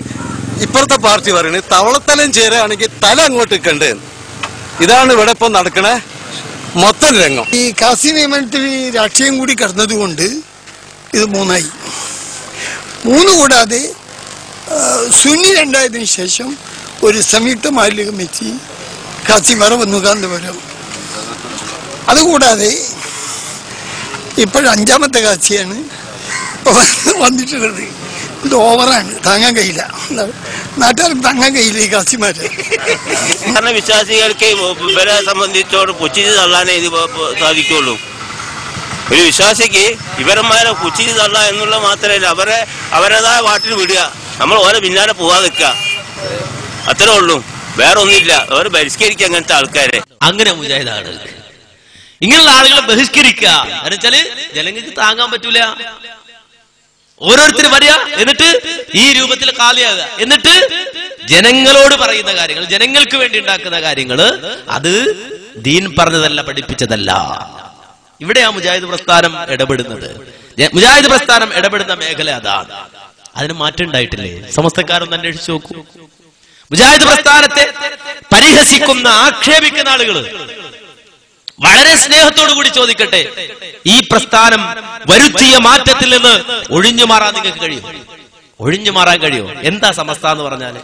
ഇപ്പുറത്തെ പാർട്ടി പറയണേ തവളത്തലയം ചേരാണെങ്കിൽ തല അങ്ങോട്ട് ഇക്കണ്ടേ. ഇതാണ് ഇവിടെ ഇപ്പം നടക്കണ മൊത്തം രംഗം. ഈ കാസി നിയമനത്തിൽ രാഷ്ട്രീയം കൂടി കടന്നതുകൊണ്ട് ഇത് 3ആയി. 3 കൂടാതെ സുന്നി 2ആയതിനു ശേഷം ഒരു സംയുക്ത മാലിന്യ കമ്മിറ്റി കാസിമാറ വന്നു കാന്തപുരം. അതുകൂടാതെ ഇപ്പോഴും 5ാമത്തെ കാസിയാണ് വന്നിട്ടുള്ളത്. ഇത് ഓവറാണ്, താങ്ങാൻ കഴിയില്ല, നാട്ടുകാർക്ക് താങ്ങാൻ കഴിയില്ല ഈ കാസിമാരെ. കാരണം വിശ്വാസികൾക്ക് ഇവരെ സംബന്ധിച്ചോട് പുച്ഛിച്ച് തള്ളാനേ ഇത് സാധിക്കുള്ളൂ. ഒരു വിശ്വാസിക്ക് ഇവരന്മാരെ പുച്ഛിച്ച് തള്ള എന്നുള്ള മാത്രമല്ല, അവരുടേതായ പാട്ടിൽ വിടുക, നമ്മൾ ഓരോ പിന്നാലെ പോവാതിരിക്കുക, അത്രേ ഉള്ളൂ, വേറെ ഒന്നുമില്ല. അവർ ബഹിഷ്കരിക്കുക അങ്ങനത്തെ ആൾക്കാരെ. അങ്ങനെ മുജാഹിദാണ് ഇങ്ങനെയുള്ള ആളുകളെ ബഹിഷ്കരിക്കുക എന്ന് വെച്ചാല് ജനങ്ങൾക്ക് താങ്ങാൻ പറ്റൂല. ഓരോരുത്തരും വരിക, എന്നിട്ട് ഈ രൂപത്തിൽ കാലിയാകുക, എന്നിട്ട് ജനങ്ങളോട് പറയുന്ന കാര്യങ്ങൾ, ജനങ്ങൾക്ക് വേണ്ടി ഉണ്ടാക്കുന്ന കാര്യങ്ങള് അത് ദീൻ പറഞ്ഞതല്ല, പഠിപ്പിച്ചതല്ല. ഇവിടെയാ മുജാഹിദ് പ്രസ്ഥാനം ഇടപെടുന്നത്. മുജാഹിദ് പ്രസ്ഥാനം ഇടപെടുന്ന മേഖല അതാണ്. അതിന് മാറ്റം ഉണ്ടായിട്ടില്ലേ? സമസ്തക്കാരൊന്ന് അന്വേഷിച്ചു നോക്കൂ. മുജാഹിദ് പ്രസ്ഥാനത്തെ പരിഹസിക്കുന്ന, ആക്ഷേപിക്കുന്ന ആളുകള് വളരെ സ്നേഹത്തോടു കൂടി ചോദിക്കട്ടെ, ഈ പ്രസ്ഥാനം വരുത്തിയ മാറ്റത്തിൽ നിന്ന് ഒഴിഞ്ഞു മാറാൻ നിങ്ങൾക്ക് കഴിയും? ഒഴിഞ്ഞു മാറാൻ കഴിയുമോ? എന്താ സമസ്ത എന്ന് പറഞ്ഞാല്?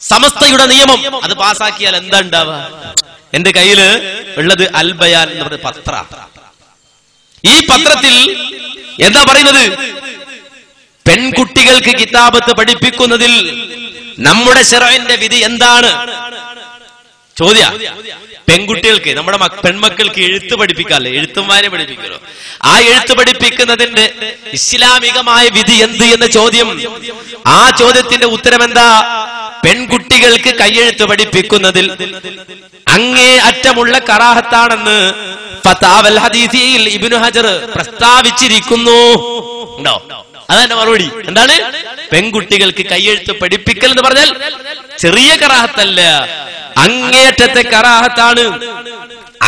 സമസ്തയുടെ നിയമം അത് പാസാക്കിയാൽ എന്താ ഉണ്ടാവുക? എന്റെ കയ്യില് ഉള്ളത് അൽ ബയാൻ എന്ന് പറയുന്ന പത്ര. ഈ പത്രത്തിൽ എന്താ പറയുന്നത്? പെൺകുട്ടികൾക്ക് കിതാബത്ത് പഠിപ്പിക്കുന്നതിൽ നമ്മുടെ ശറഅന്റെ വിധി എന്താണ്? ചോദ്യ. പെൺകുട്ടികൾക്ക്, നമ്മുടെ പെൺമക്കൾക്ക് എഴുത്ത് പഠിപ്പിക്കാല്ലേ, എഴുത്തും വായന പഠിപ്പിക്കലോ, ആ എഴുത്ത് പഠിപ്പിക്കുന്നതിന്റെ ഇസ്ലാമികമായ വിധി എന്ത് എന്ന ചോദ്യം. ആ ചോദ്യത്തിന്റെ ഉത്തരം എന്താ? പെൺകുട്ടികൾക്ക് കയ്യെഴുത്ത് പഠിപ്പിക്കുന്നതിൽ അങ്ങേ അറ്റമുള്ള കറാഹത്താണെന്ന് ഫതാവൽ ഹദീസിൽ ഇബ്നു ഹജർ പ്രസ്താവിച്ചിരിക്കുന്നു. ഉണ്ടോ? അതെന്നെ മറുപടി. എന്താണ്? പെൺകുട്ടികൾക്ക് കയ്യെഴുത്ത് പഠിപ്പിക്കൽ എന്ന് പറഞ്ഞാൽ ചെറിയ കറാഹത്തല്ല, അങ്ങേയറ്റത്തെ കറാഹത്താണ്.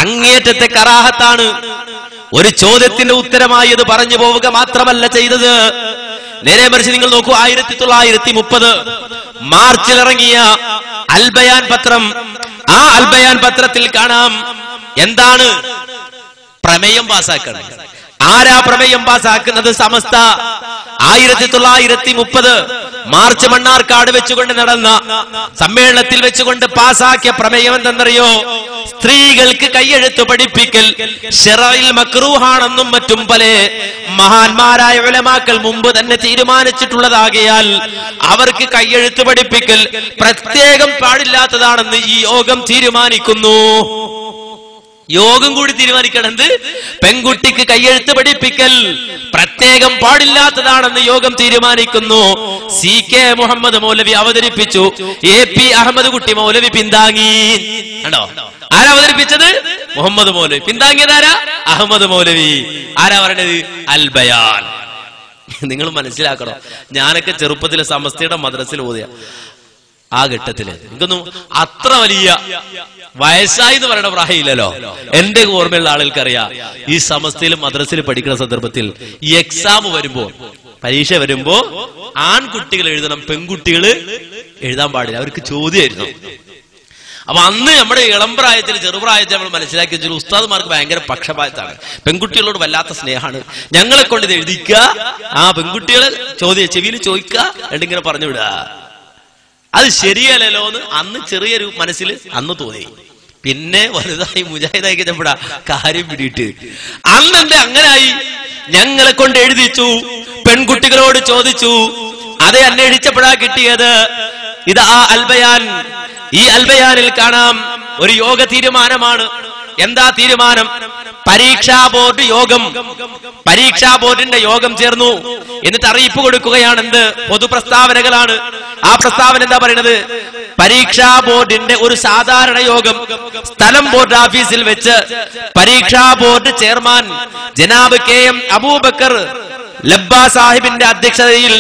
അങ്ങേയറ്റത്തെ കറാഹത്താണ്. ഒരു ചോദ്യത്തിന്റെ ഉത്തരമായി അത് പറഞ്ഞു പോവുക മാത്രമല്ല ചെയ്തത്. നേരെ മറിച്ച് നിങ്ങൾ നോക്കൂ, 1930 മാർച്ചിൽ ഇറങ്ങിയ അൽ ബയാൻ പത്രം. ആ അൽ ബയാൻ പത്രത്തിൽ കാണാം എന്താണ്? പ്രമേയം പാസാക്കണം. ആരാ പ്രമേയം പാസാക്കുന്നത്? സമസ്ത. 1930 മാർച്ച് മണ്ണാർക്കാട് വെച്ചുകൊണ്ട് നടന്ന സമ്മേളനത്തിൽ വെച്ചുകൊണ്ട് പാസാക്കിയ പ്രമേയം എന്തെന്നറിയോ? സ്ത്രീകൾക്ക് കയ്യെഴുത്ത് പഠിപ്പിക്കൽ ശറഇൽ മക്റൂഹാണെന്നും മറ്റും പല മഹാന്മാരായ ഉലമാക്കൾ മുമ്പ് തന്നെ തീരുമാനിച്ചിട്ടുള്ളതാകയാൽ അവർക്ക് കയ്യെഴുത്ത് പഠിപ്പിക്കൽ പ്രത്യേകം പാടില്ലാത്തതാണെന്ന് ഈ യോഗം തീരുമാനിക്കുന്നു. യോഗം കൂടി തീരുമാനിക്കണത് പെൺകുട്ടിക്ക് കയ്യെഴുത്ത് പഠിപ്പിക്കൽ പ്രത്യേകം പാടില്ലാത്തതാണെന്ന് യോഗം തീരുമാനിക്കുന്നു. CK മുഹമ്മദ് മൗലവി അവതരിപ്പിച്ചു. AP അഹമ്മദ് കുട്ടി മൗലവി പിന്താങ്ങി. കണ്ടോ? ആരാ അവതരിപ്പിച്ചത്? മുഹമ്മദ് മൗലവി. പിന്താങ്ങിയതാരാ? അഹമ്മദ് മൗലവി. ആരാ പറയണത്? അൽ ബയാൻ. നിങ്ങൾ മനസ്സിലാക്കണം, ഞാനൊക്കെ ചെറുപ്പത്തിൽ സമസ്തയുടെ മദ്രസയിൽ ഓതിയ ആ ഘട്ടത്തില് എനിക്കൊന്നും അത്ര വലിയ വയസ്സായി എന്ന് പറയുന്ന പ്രായമില്ലല്ലോ. എന്റെ ഓർമ്മയുള്ള ആളുകൾക്കറിയാം, ഈ സമസ്തയിൽ മദ്രസയിൽ പഠിക്കുന്ന സന്ദർഭത്തിൽ ഈ എക്സാം വരുമ്പോ, പരീക്ഷ വരുമ്പോ ആൺകുട്ടികൾ എഴുതണം, പെൺകുട്ടികൾ എഴുതാൻ പാടില്ല. അവർക്ക് ചോദ്യമായിരുന്നു. അപ്പൊ അന്ന് നമ്മുടെ ഇളം പ്രായത്തിൽ, ചെറുപ്രായത്തിൽ നമ്മൾ മനസ്സിലാക്കി വെച്ചാൽ ഉസ്താദ്മാർക്ക് ഭയങ്കര പക്ഷപാതത്താണ്. പെൺകുട്ടികളോട് വല്ലാത്ത സ്നേഹമാണ്. ഞങ്ങളെ കൊണ്ട് ഇത് എഴുതിക്കുക, ആ പെൺകുട്ടികളെ ചെവിയിൽ ചോദിക്കുക, എന്നിങ്ങനെ പറഞ്ഞു വിടുക. അത് ശരിയല്ലല്ലോ എന്ന് അന്ന് ചെറിയൊരു മനസ്സിൽ അന്ന് തോന്നി. പിന്നെ വലുതായി മുജാഹിദായി കഴിഞ്ഞപ്പോഴാ കാര്യം പിടിയിട്ട് അന്നെന്താ അങ്ങനായി? ഞങ്ങളെ കൊണ്ട് എഴുതിച്ചു, പെൺകുട്ടികളോട് ചോദിച്ചു, അത് അന്വേഷിച്ചപ്പോഴാ കിട്ടിയത് ഇത് ആ അൽബയാൻ. ഈ അൽബയാനിൽ കാണാം ഒരു യോഗ തീരുമാനമാണ്. എന്താ തീരുമാനം? പരീക്ഷാ ബോർഡ് യോഗം. പരീക്ഷാ ബോർഡിന്റെ യോഗം ചേർന്നു. എന്നിട്ട് അറിയിപ്പ് കൊടുക്കുകയാണ്. എന്ത്? പൊതുപ്രസ്താവനകളാണ്. ആ പ്രസ്താവന എന്താ പറയുന്നത്? പരീക്ഷാ ബോർഡിന്റെ ഒരു സാധാരണ യോഗം സ്ഥലം ബോർഡ് ഓഫീസിൽ വെച്ച് പരീക്ഷാ ബോർഡ് ചെയർമാൻ ജനാബ് KM അബൂബക്കർ ലബ്ബ സാഹിബിന്റെ അധ്യക്ഷതയിൽ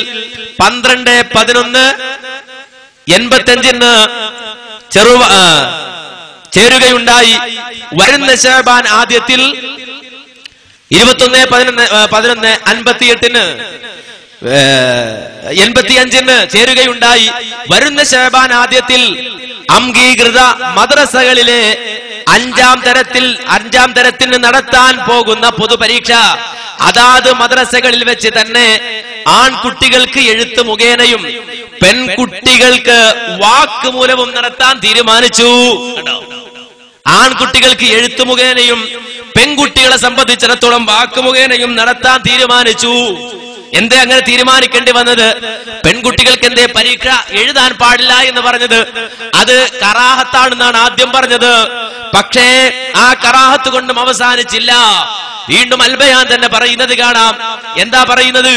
12/11/85 ചേരുകയുണ്ടായി. വരുന്ന ശഅബാൻ ആദ്യത്തിൽ 21/11/58 85 ചേരുകയുണ്ടായി. വരുന്ന ശഅബാൻ ആദ്യത്തിൽ അംഗീകൃത മദ്രസകളിലെ അഞ്ചാം തരത്തിന് നടത്താൻ പോകുന്ന പൊതുപരീക്ഷ അതാത് മദ്രസകളിൽ വെച്ച് തന്നെ ആൺകുട്ടികൾക്ക് എഴുത്ത് മുഖേനയും പെൺകുട്ടികൾക്ക് വാക്ക് മൂലവും നടത്താൻ തീരുമാനിച്ചു. ആൺകുട്ടികൾക്ക് എഴുത്ത് മുഖേനയും പെൺകുട്ടികളെ സംബന്ധിച്ചിടത്തോളം വാക്ക് മുഖേനയും നടത്താൻ തീരുമാനിച്ചു. എന്തേ അങ്ങനെ തീരുമാനിക്കേണ്ടി വന്നത്? പെൺകുട്ടികൾക്ക് എന്തേ പരീക്ഷ എഴുതാൻ പാടില്ല എന്ന് പറഞ്ഞത്? അത് കറാഹത്താണെന്നാണ് ആദ്യം പറഞ്ഞത്. പക്ഷേ ആ കറാഹത്ത് കൊണ്ടും അവസാനിച്ചില്ല. വീണ്ടും അൽബയാൻ തന്നെ പറയുന്നത് കാണാം. എന്താ പറയുന്നത്?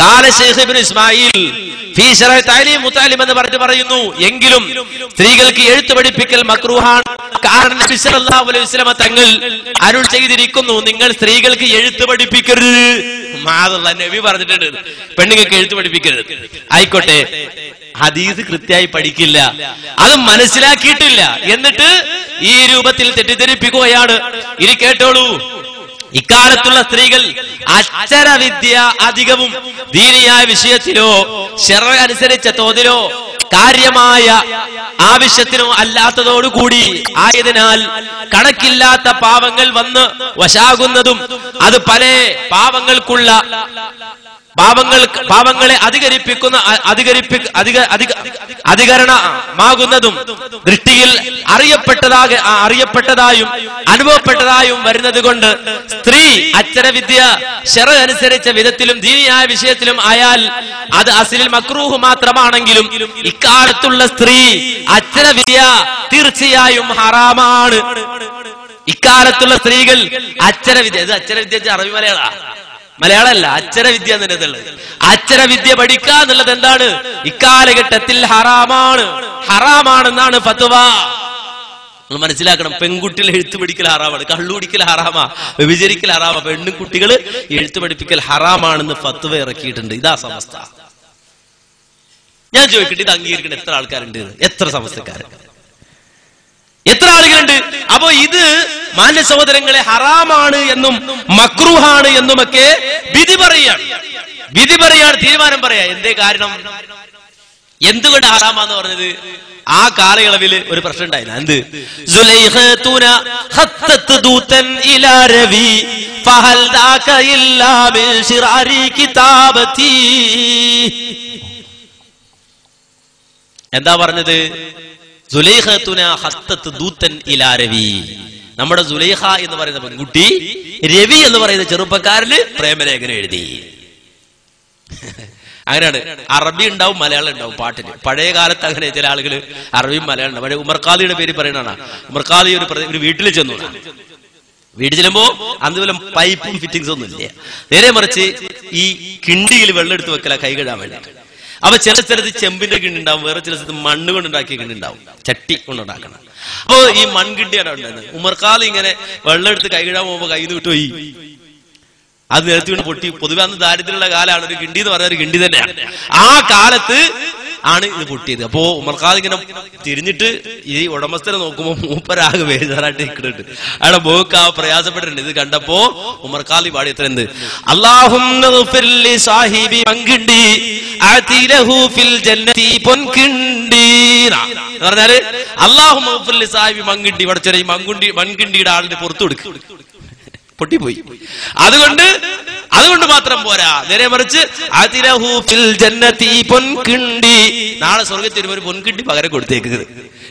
കാല ശൈഖ് ഇബ്നു ഇസ്മായിൽ ഫീ ശറഹ് തഅലീം മുതഅല്ലിം എന്ന് പറയുന്നു, എങ്കിലും സ്ത്രീകൾക്ക് എഴുത്ത് പഠിപ്പിക്കൽ മക്രൂഹാണ്. കാരണം നബി സല്ലല്ലാഹു അലൈഹി വസല്ലം തങ്ങൾ അരുൾ ചെയ്തിരിക്കുന്നു, നിങ്ങൾ സ്ത്രീകൾക്ക് എഴുത്ത് പഠിപ്പിക്കരുത്. മാദല്ലാഹ് നബി പറഞ്ഞിട്ടുണ്ട് പെണ്ണുങ്ങൾക്ക് എഴുത്ത് പഠിപ്പിക്കരുത്. ആയിക്കോട്ടെ, ഹദീസ് കൃത്യമായി പഠിക്കില്ല, അത് മനസ്സിലാക്കിയിട്ടില്ല, എന്നിട്ട് ഈ രൂപത്തിൽ തെറ്റിദ്ധരിപ്പിക്കുകയാണ്. ഇനി കേട്ടോളൂ, ഇക്കാലത്തുള്ള സ്ത്രീകൾ അക്ഷരവിദ്യ അധികവും ദീനിയായ വിഷയത്തിലോ ശർഅ അനുസരിച്ച തോതിലോ കാര്യമായ ആവശ്യത്തിനോ അല്ലാത്തതോടുകൂടി ആയതിനാൽ കണക്കില്ലാത്ത പാവങ്ങൾ വന്ന് വശാകുന്നതും അത് പല പാവങ്ങളെ അധികരണമാകുന്നതും ദൃഷ്ടിയിൽ അറിയപ്പെട്ടതായും അനുഭവപ്പെട്ടതായും വരുന്നത് കൊണ്ട് സ്ത്രീ അക്ഷരവിദ്യ ശർഅ അനുസരിച്ച വിധത്തിലും ദീനിയായ വിഷയത്തിലും ആയാൽ അത് അസ്ലിൽ മക്രൂഹ് മാത്രമാണെങ്കിലും ഇക്കാലത്തുള്ള സ്ത്രീ അക്ഷരവിദ്യ തീർച്ചയായും ഹറാമാണ്. ഇക്കാലത്തുള്ള സ്ത്രീകൾ അക്ഷരവിദ്യ അറബി മലയാളമല്ല, അക്ഷരവിദ്യ എന്നുള്ളത്. അക്ഷരവിദ്യ പഠിക്കുക എന്നുള്ളത് എന്താണ്? ഇക്കാലഘട്ടത്തിൽ ഹറാമാണെന്നാണ് ഫത്വ. നിങ്ങൾ മനസ്സിലാക്കണം, പെൺകുട്ടികൾ എഴുത്ത് പഠിക്കൽ ഹറാമാണ്, കള്ളുപിടിക്കൽ ഹറാമാ, വ്യഭിചരിക്കൽ ഹറാമാ, പെണ്ണുകുട്ടികൾ എഴുത്ത് പഠിപ്പിക്കൽ ഹറാമാണെന്ന് ഫത്വ ഇറക്കിയിട്ടുണ്ട്. ഇതാ സമസ്ത. ഞാൻ ചോദിക്കട്ടെ, ഇത് അംഗീകരിക്കണം എത്ര ആൾക്കാരുണ്ട്? എത്ര സമസ്തക്കാര്? എത്ര ആളുകളുണ്ട്? അപ്പോ ഇത് മാന്യ സഹോദരങ്ങളെ ഹറാമാണ് എന്നും മക്രൂഹാണ് എന്നുമൊക്കെ വിധി പറയാണ്, തീരുമാനം പറയാ. എന്തേ കാരണം? എന്തുകൊണ്ട് ഹറാമാന്ന് പറഞ്ഞത്? ആ കാലയളവിൽ ഒരു പ്രശ്നം ഉണ്ടായില്ല. എന്ത്? സുലൈഖതുന ഖത്തത് ദൂതൻ ഇലാ രവി ഫഹൽ ദാക ഇല്ലാ ബിൽ ശിറാരി കിതാബതി. എന്താ പറഞ്ഞത്? സുലൈഖതുന ഖത്തത് ദൂതൻ ഇലാ രവി. നമ്മുടെ സുലൈഖ എന്ന് പറയുന്ന പെൺകുട്ടി രവി എന്ന് പറയുന്ന ചെറുപ്പക്കാരന് പ്രേമലേഖനം എഴുതി. അങ്ങനെയാണ്. അറബി ഉണ്ടാവും, മലയാളം ഉണ്ടാവും പാട്ടിന്. പഴയ കാലത്ത് അങ്ങനെ ചില ആളുകൾ അറബിയും മലയാളം ഉണ്ടാവും. പഴയ ഉമർഖാദിയുടെ പേര് പറയണതാണ്. ഉമർഖാദി ഒരു വീട്ടിൽ ചെന്നു. വീട്ടിൽ ചെല്ലുമ്പോ അതുപോലെ പൈപ്പും ഫിറ്റിങ്സ് ഒന്നും ഇല്ല. നേരെ മറിച്ച് ഈ കിണ്ടിയിൽ വെള്ളം എടുത്ത് വെക്കല കൈ കഴുകാൻ വേണ്ടി. അപ്പൊ ചില സ്ഥലത്ത് ചെമ്പിന്റെ കിണ്ടി ഉണ്ടാവും, വേറെ ചില സ്ഥലത്ത് മണ്ണ് കൊണ്ടുണ്ടാക്കിയ കിണ്ടി ഉണ്ടാവും, ചട്ടി കൊണ്ടുണ്ടാക്കണം. അപ്പൊ ഈ മൺകിണ്ടിയാണ് ഉണ്ടായിരുന്നത്. ഉമർഖാദി ഇങ്ങനെ വെള്ളം എടുത്ത് കൈ കഴുകാൻ പോകുമ്പോ കൈ വിട്ടുപോയി, അത് നിരത്തി കൊണ്ട് പൊട്ടി. പൊതുവെ അന്ന് ദാരിദ്ര്യമുള്ള കാലമാണ്. ഒരു കിണ്ടി എന്ന് പറഞ്ഞ ഒരു കിണ്ടി തന്നെയാണ്. ആ കാലത്ത് ആണ് ഇത് പൊട്ടിയത്. അപ്പോ ഉമർഖാദി ഇങ്ങനെ തിരിഞ്ഞിട്ട് ഈ ഉടമസ്ഥനെ നോക്കുമ്പോ മൂപ്പരാകെ വേദാറായിട്ട് നിൽക്കുന്നുണ്ട്. അയാളെ ബോക്ക് ആ പ്രയാസപ്പെട്ടിട്ടുണ്ട്. ഇത് കണ്ടപ്പോ ഉമർഖാദി പാടി എത്ര എന്ത് പറഞ്ഞാല് അല്ലാഹുമ്മഗ്ഫിർ സാഹിബി മങ്കിണ്ടി പഠിച്ചൊരു ഈ മൺകിണ്ടിയുടെ ആളിന്റെ പുറത്തു കൊടുക്കും, പൊട്ടിപ്പോയി. അതുകൊണ്ട് മാത്രം പോരാ, നേരെ മറിച്ച് പൊൻകിണ്ടി, നാളെ സ്വർഗത്തിൽ ഒരു പൊൻകിണ്ടി പകരം കൊടുത്തേക്കുന്നത്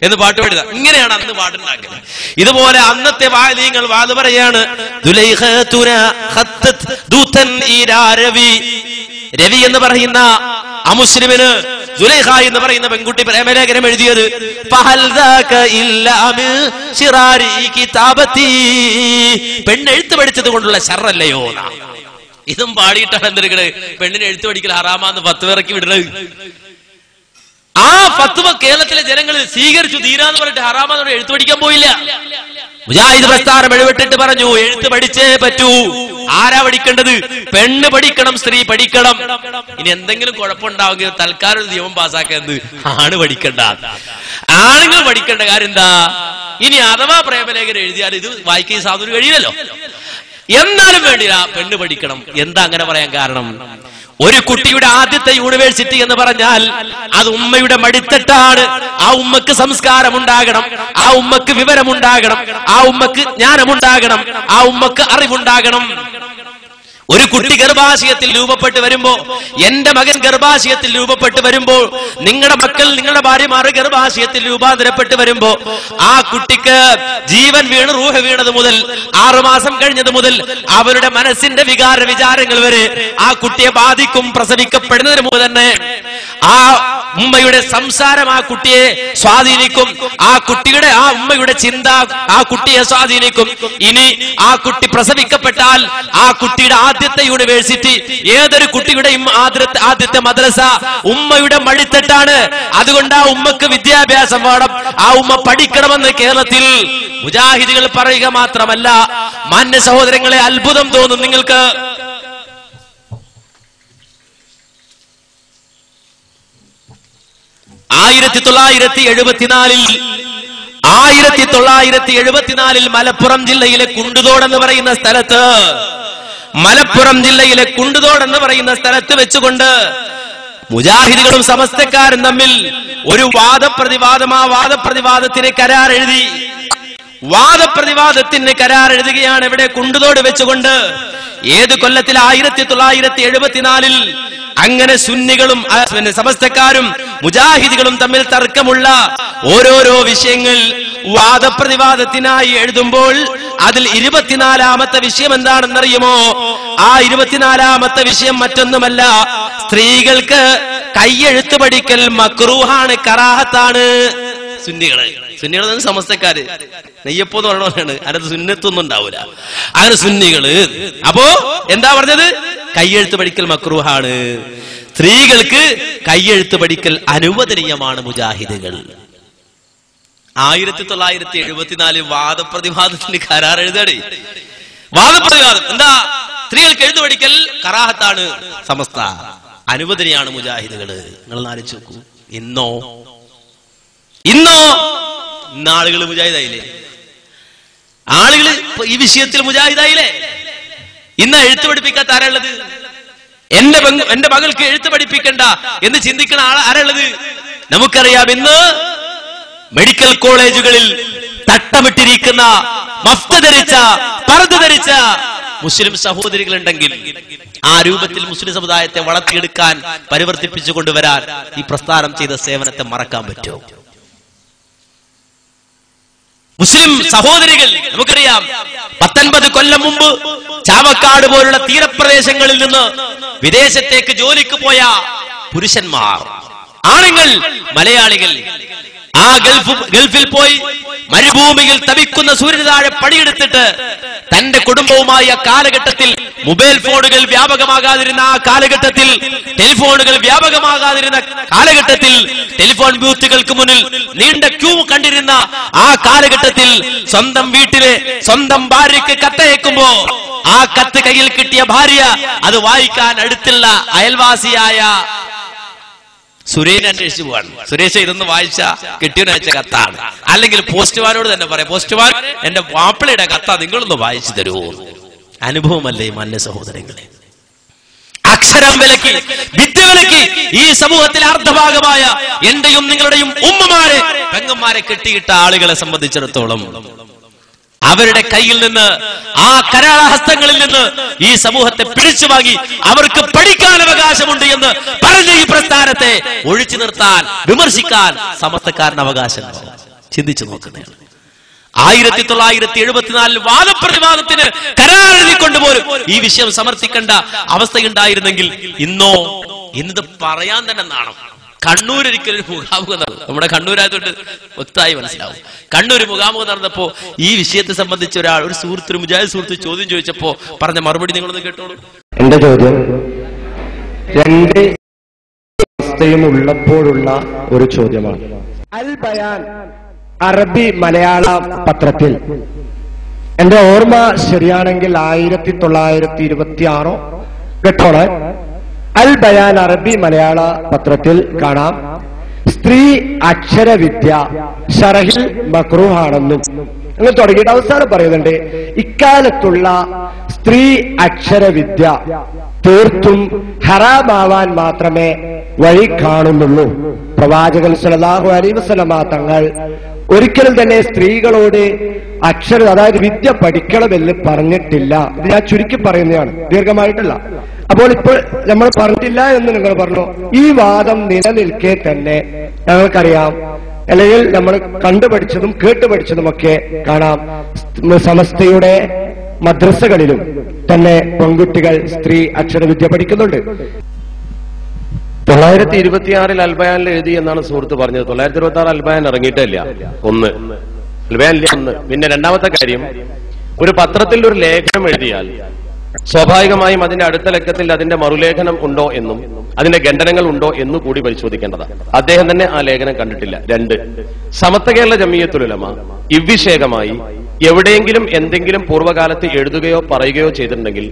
എന്ന് പാട്ട് പാടിയതാ. ഇങ്ങനെയാണ് അന്ന് പാട്ടുണ്ടാക്കുന്നത്. ഇതുപോലെ അന്നത്തെ വാലിങ്ങൾ വാത് പറയാണ്, രവി എന്ന് പറയുന്ന അമുസ്ലിമിന് സുലൈഖ എന്ന് പറയുന്ന പെൺകുട്ടി പ്രേമലേഖനം എഴുതിയത് പെണ്ണെഴുത്ത് പഠിച്ചത് കൊണ്ടുള്ള ശർറല്ലയോ? ഇതും പാടിയിട്ടാണ് എന്തെടുക്കണത്? പെണ്ണിനെ എഴുത്ത് പഠിക്കൽ ഹറാമാന്ന് ഫത്വ ഇറക്കി വിടുന്നത്. ആ ഫത്വ കേരളത്തിലെ ജനങ്ങൾ സ്വീകരിച്ചു. തീരാന്ന് പറഞ്ഞിട്ട് ഹറാമാന്ന് എഴുത്ത് പഠിക്കാൻ പോയില്ല. മുജാഹിദ് പ്രസ്ഥാനം എഴുപെട്ടിട്ട് പറഞ്ഞു, എഴുത്ത് പഠിച്ചേ പറ്റൂ. ആരാ പഠിക്കേണ്ടത്? പെണ്ണ് പഠിക്കണം, സ്ത്രീ പഠിക്കണം. ഇനി എന്തെങ്കിലും കുഴപ്പമുണ്ടാവുമെങ്കിൽ തൽക്കാലം നിയമം പാസ്സാക്കുന്നത് ആണ് പഠിക്കണ്ട. ആണുങ്ങൾ പഠിക്കേണ്ട കാര്യം എന്താ? ഇനി അഥവാ പ്രേമലേഖനം എഴുതിയാൽ ഇത് വായിക്കാൻ സാധനം കഴിയില്ലല്ലോ. എന്നാലും വേണ്ടില്ല പെണ്ണ് പഠിക്കണം. എന്താ അങ്ങനെ പറയാൻ കാരണം? ഒരു കുട്ടിയുടെ ആദ്യത്തെ യൂണിവേഴ്സിറ്റി എന്ന് പറഞ്ഞാൽ അത് ഉമ്മയുടെ മടിത്തട്ടാണ്. ആ ഉമ്മക്ക് സംസ്കാരമുണ്ടാകണം, ആ ഉമ്മക്ക് വിവരമുണ്ടാകണം, ആ ഉമ്മക്ക് ജ്ഞാനമുണ്ടാകണം, ആ ഉമ്മക്ക് അറിവുണ്ടാകണം. ഒരു കുട്ടി ഗർഭാശയത്തിൽ രൂപപ്പെട്ട് വരുമ്പോ, എന്റെ മകൻ ഗർഭാശയത്തിൽ രൂപപ്പെട്ട് വരുമ്പോൾ, നിങ്ങളുടെ മക്കൾ, നിങ്ങളുടെ ഭാര്യമാർ ഗർഭാശയത്തിൽ രൂപാന്തരപ്പെട്ട് വരുമ്പോ, ആ കുട്ടിക്ക് ജീവൻ വീണ് റൂഹ് വീണത് മുതൽ 6 മാസം കഴിഞ്ഞത് മുതൽ അവരുടെ മനസ്സിന്റെ വികാര വിചാരങ്ങൾ വരെ ആ കുട്ടിയെ ബാധിക്കും. പ്രസവിക്കപ്പെടുന്നതിന് മുമ്പ് തന്നെ ആ ഉമ്മയുടെ സംസാരം ആ കുട്ടിയെ സ്വാധീനിക്കും. ആ കുട്ടിയുടെ, ആ ഉമ്മയുടെ ചിന്ത ആ കുട്ടിയെ സ്വാധീനിക്കും. ഇനി ആ കുട്ടി പ്രസവിക്കപ്പെട്ടാൽ ആ കുട്ടിയുടെ ആദ്യത്തെ യൂണിവേഴ്സിറ്റി, ഏതൊരു കുട്ടിയുടെയും ആദ്യത്തെ മദ്രസ ഉമ്മയുടെ മടിത്തട്ടാണ്. അതുകൊണ്ട് ആ ഉമ്മക്ക് വിദ്യാഭ്യാസം വേണം, ആ ഉമ്മ പഠിക്കണമെന്ന് കേരളത്തിൽ മുജാഹിദുകൾ പറയുക മാത്രമല്ല, മാന്യ സഹോദരങ്ങളെ, അത്ഭുതം തോന്നും നിങ്ങൾക്ക്. ആയിരത്തി 1974 മലപ്പുറം ജില്ലയിലെ കുണ്ടുതോട് എന്ന് പറയുന്ന സ്ഥലത്ത്, മലപ്പുറം ജില്ലയിലെ കുണ്ടുതോട് എന്ന് പറയുന്ന സ്ഥലത്ത് വെച്ചുകൊണ്ട് മുജാഹിദുകളും സമസ്തക്കാരും തമ്മിൽ ഒരു വാദപ്രതിവാദം, ആ വാദപ്രതിവാദത്തിന് കരാർ എഴുതി. വാദപ്രതിവാദത്തിന് കരാർ എഴുതുകയാണ് ഇവിടെ കുണ്ടുതോട് വെച്ചുകൊണ്ട്. ഏത് കൊല്ലത്തിൽ? 1974. അങ്ങനെ സുന്നികളും സമസ്തക്കാരും മുജാഹിദുകളും തമ്മിൽ തർക്കമുള്ള ഓരോരോ വിഷയങ്ങൾ വാദപ്രതിവാദത്തിനായി എഴുതുമ്പോൾ അതിൽ 24ാമത്തെ വിഷയം എന്താണെന്നറിയുമോ? ആ 24ാമത്തെ വിഷയം മറ്റൊന്നുമല്ല, സ്ത്രീകൾക്ക് കയ്യെഴുത്ത് പഠിക്കൽ മക്രൂഹാണ്, കറാഹത്താണ്. സുന്നികള് സമസ്തക്കാര് നെയ്യപ്പോന്ന് പറഞ്ഞവരാണ്, അതിനകത്ത് സുന്നത്തൊന്നും ഉണ്ടാവൂല. അങ്ങനെ സുന്നികള് അപ്പോ എന്താ പറഞ്ഞത്? കയ്യെഴുത്ത് പഠിക്കൽ മക്രൂഹാണ്, സ്ത്രീകൾക്ക് കയ്യെഴുത്ത് പഠിക്കൽ അനുവദനീയമാണ്. മുജാഹിദുകൾ 1974 വാദപ്രതിവാദത്തിന് കരാർ എഴുതണേ. വാദപ്രതിവാദം എന്താ? സ്ത്രീകൾക്ക് എഴുത്ത് പഠിക്കൽ കറാഹത്താണ്, സമസ്ത അനുവദനീയാണ്. മുജാഹിദുകള് നിങ്ങൾ ആലോചിച്ച് നോക്കൂ. ഇന്നോ ആളുകൾ മുജാഹിദായില്ലേ? ആളുകള് ഈ വിഷയത്തിൽ മുജാഹിദായില്ലേ? ഇന്ന് എഴുത്ത് പഠിപ്പിക്കാത്ത ആരാളുള്ളത്? എന്റെ മകൾക്ക് എഴുത്ത് പഠിപ്പിക്കണ്ട എന്ന് ചിന്തിക്കുന്ന ആരാളുള്ളത്? നമുക്കറിയാം, ഇന്ന് മെഡിക്കൽ കോളേജുകളിൽ തട്ടമിട്ടിരിക്കുന്ന, മഫ്ത ധരിച്ച, പർദ്ദ ധരിച്ച മുസ്ലിം സഹോദരികളുണ്ടെങ്കിൽ ആ രൂപത്തിൽ മുസ്ലിം സമുദായത്തെ വളർത്തിയെടുക്കാൻ, പരിവർത്തിപ്പിച്ചു കൊണ്ടുവരാൻ ഈ പ്രസ്ഥാനം ചെയ്ത സേവനത്തെ മറക്കാൻ പറ്റുമോ? മുസ്ലിം സഹോദരികൾ നമുക്കറിയാം, 19 കൊല്ലം മുമ്പ് ചാവക്കാട് പോലുള്ള തീരപ്രദേശങ്ങളിൽ നിന്ന് വിദേശത്തേക്ക് ജോലിക്ക് പോയ പുരുഷന്മാർ, ആണുങ്ങൾ, മലയാളികൾ ആ ഗൾഫിൽ പോയി മരുഭൂമിയിൽ തവിക്കുന്ന സൂര്യന് താഴെ പണിയെടുത്തിട്ട് തന്റെ കുടുംബവുമായി ആ കാലഘട്ടത്തിൽ മൊബൈൽ ഫോണുകൾ വ്യാപകമാകാതിരുന്ന ആ കാലഘട്ടത്തിൽ, ടെലിഫോണുകൾ വ്യാപകമാകാതിരുന്ന കാലഘട്ടത്തിൽ, ടെലിഫോൺ ബൂത്തുകൾക്ക് മുന്നിൽ നീണ്ട ക്യൂ കണ്ടിരുന്ന ആ കാലഘട്ടത്തിൽ സ്വന്തം വീട്ടിലെ സ്വന്തം ഭാര്യയ്ക്ക് കത്തയക്കുമ്പോ ആ കത്ത് കയ്യിൽ കിട്ടിയ ഭാര്യ അത് വായിക്കാൻ അടുത്തുള്ള അയൽവാസിയായ സുരേഷ് അന്വേഷിച്ചു പോവാണ്. സുരേഷ് ഇതൊന്ന് വായിച്ച കെട്ടിയനയച്ച കത്താണ്, അല്ലെങ്കിൽ പോസ്റ്റ്മാനോട് തന്നെ പറയാം, പോസ്റ്റ്മാൻ എന്റെ മാപ്പിളയുടെ കത്ത നിങ്ങളൊന്ന് വായിച്ചു തരുമോ? അനുഭവമല്ലേ മാന്യ സഹോദരങ്ങളെ? അക്ഷരം വിലക്കി, വിദ്യ വിലക്കി ഈ സമൂഹത്തിലെ അർദ്ധഭാഗമായ എന്റെയും നിങ്ങളുടെയും ഉമ്മമാരെ, പെങ്ങന്മാരെ കെട്ടിയിട്ട ആളുകളെ സംബന്ധിച്ചിടത്തോളം അവരുടെ കയ്യിൽ നിന്ന്, ആ കരാളഹസ്തങ്ങളിൽ നിന്ന് ഈ സമൂഹത്തെ പിടിച്ചു വാങ്ങി അവർക്ക് പഠിക്കാൻ അവകാശമുണ്ട് എന്ന് പറഞ്ഞ ഈ പ്രസ്ഥാനത്തെ ഒഴിച്ചു നിർത്താൻ, വിമർശിക്കാൻ സമസ്തക്കാരന് അവകാശം ചിന്തിച്ചു നോക്കുന്നതാണ്. 1974 വാദപ്രതിവാദത്തിന് കരാറെഴുതിക്കൊണ്ടുപോലും ഈ വിഷയം സമർത്ഥിക്കേണ്ട അവസ്ഥയുണ്ടായിരുന്നെങ്കിൽ ഇന്നത് പറയാൻ തന്നെ നാണം. കണ്ണൂർ ഒരിക്കലും മുഖാമുഖം നടന്നു, നമ്മുടെ കണ്ണൂരായതുകൊണ്ട് വ്യക്തമായി മനസ്സിലാവും. കണ്ണൂർ മുഖാമുഖം നടന്നപ്പോ ഈ വിഷയത്തെ സംബന്ധിച്ച് ഒരു സുഹൃത്ത്, മുജാഹിദ് സുഹൃത്ത് ചോദ്യം ചോദിച്ചപ്പോ പറഞ്ഞ മറുപടി നിങ്ങളൊന്ന് കേട്ടോളൂ. എന്റെ ചോദ്യം 2 അവസ്ഥയും ഉള്ളപ്പോഴുള്ള ഒരു ചോദ്യമാണ്. അൽ ബയാൻ അറബി മലയാള പത്രത്തിൽ, എന്റെ ഓർമ്മ ശരിയാണെങ്കിൽ 1926 കേട്ടോളെ, അൽ ബയാൻ അറബി മലയാള പത്രത്തിൽ കാണാം, സ്ത്രീ അക്ഷരവിദ്യ ശറഹിൽ മക്രൂഹാണെന്നും അങ്ങനെ തുടങ്ങിയിട്ട് അവസാനം പറയുന്നുണ്ട്, ഇക്കാലത്തുള്ള സ്ത്രീ അക്ഷരവിദ്യ തീർത്തും ഹറാമാവാൻ മാത്രമേ വഴി കാണുന്നുള്ളൂ. പ്രവാചകൻ സല്ലല്ലാഹു അലൈഹി വസല്ലമ തങ്ങൾ ഒരിക്കലും തന്നെ സ്ത്രീകളോട് അതായത് വിദ്യ പഠിക്കണമെന്ന് പറഞ്ഞിട്ടില്ല. ഇത് ഞാൻ ചുരുക്കി പറയുന്നതാണ്, ദീർഘമായിട്ടല്ല. അപ്പോൾ ഇപ്പോൾ നമ്മൾ പറഞ്ഞിട്ടില്ല എന്ന് നിങ്ങൾ പറഞ്ഞു. ഈ വാദം നിലനിൽക്കെ തന്നെ ഞങ്ങൾക്കറിയാം, അല്ലെങ്കിൽ നമ്മൾ കണ്ടുപഠിച്ചതും കേട്ടുപഠിച്ചതുമൊക്കെ കാണാം, സമസ്തയുടെ മദ്രസകളിലും തന്നെ പെൺകുട്ടികൾ സ്ത്രീ അക്ഷരവിദ്യ പഠിക്കുന്നുണ്ട്. 926 അൽബയാനിൽ എഴുതി എന്നാണ് സുഹൃത്ത് പറഞ്ഞത്. 926 അൽബയാൻ ഇറങ്ങിയിട്ടില്ല. അൽബയാനില്ല ഒന്ന്. പിന്നെ രണ്ടാമത്തെ കാര്യം, ഒരു പത്രത്തിൽ ഒരു ലേഖനം എഴുതിയാൽ സ്വാഭാവികമായും അതിന്റെ അടുത്ത ലക്കത്തിൽ അതിന്റെ മറുലേഖനം ഉണ്ടോ എന്നും അതിന്റെ ഖണ്ഡനങ്ങൾ ഉണ്ടോ എന്നു കൂടി പരിശോധിക്കേണ്ടതാണ്. അദ്ദേഹം തന്നെ ആ ലേഖനം കണ്ടിട്ടില്ല. 2, സമസ്ത കേരള ജമിയത്തുൽ ഉലമ ഇவ்விഷയകമായി എവിടെയെങ്കിലും എന്തെങ്കിലും പൂർവ്വകാലത്ത് എഴുതുകയോ പറയുകയോ ചെയ്തിട്ടുണ്ടെങ്കിൽ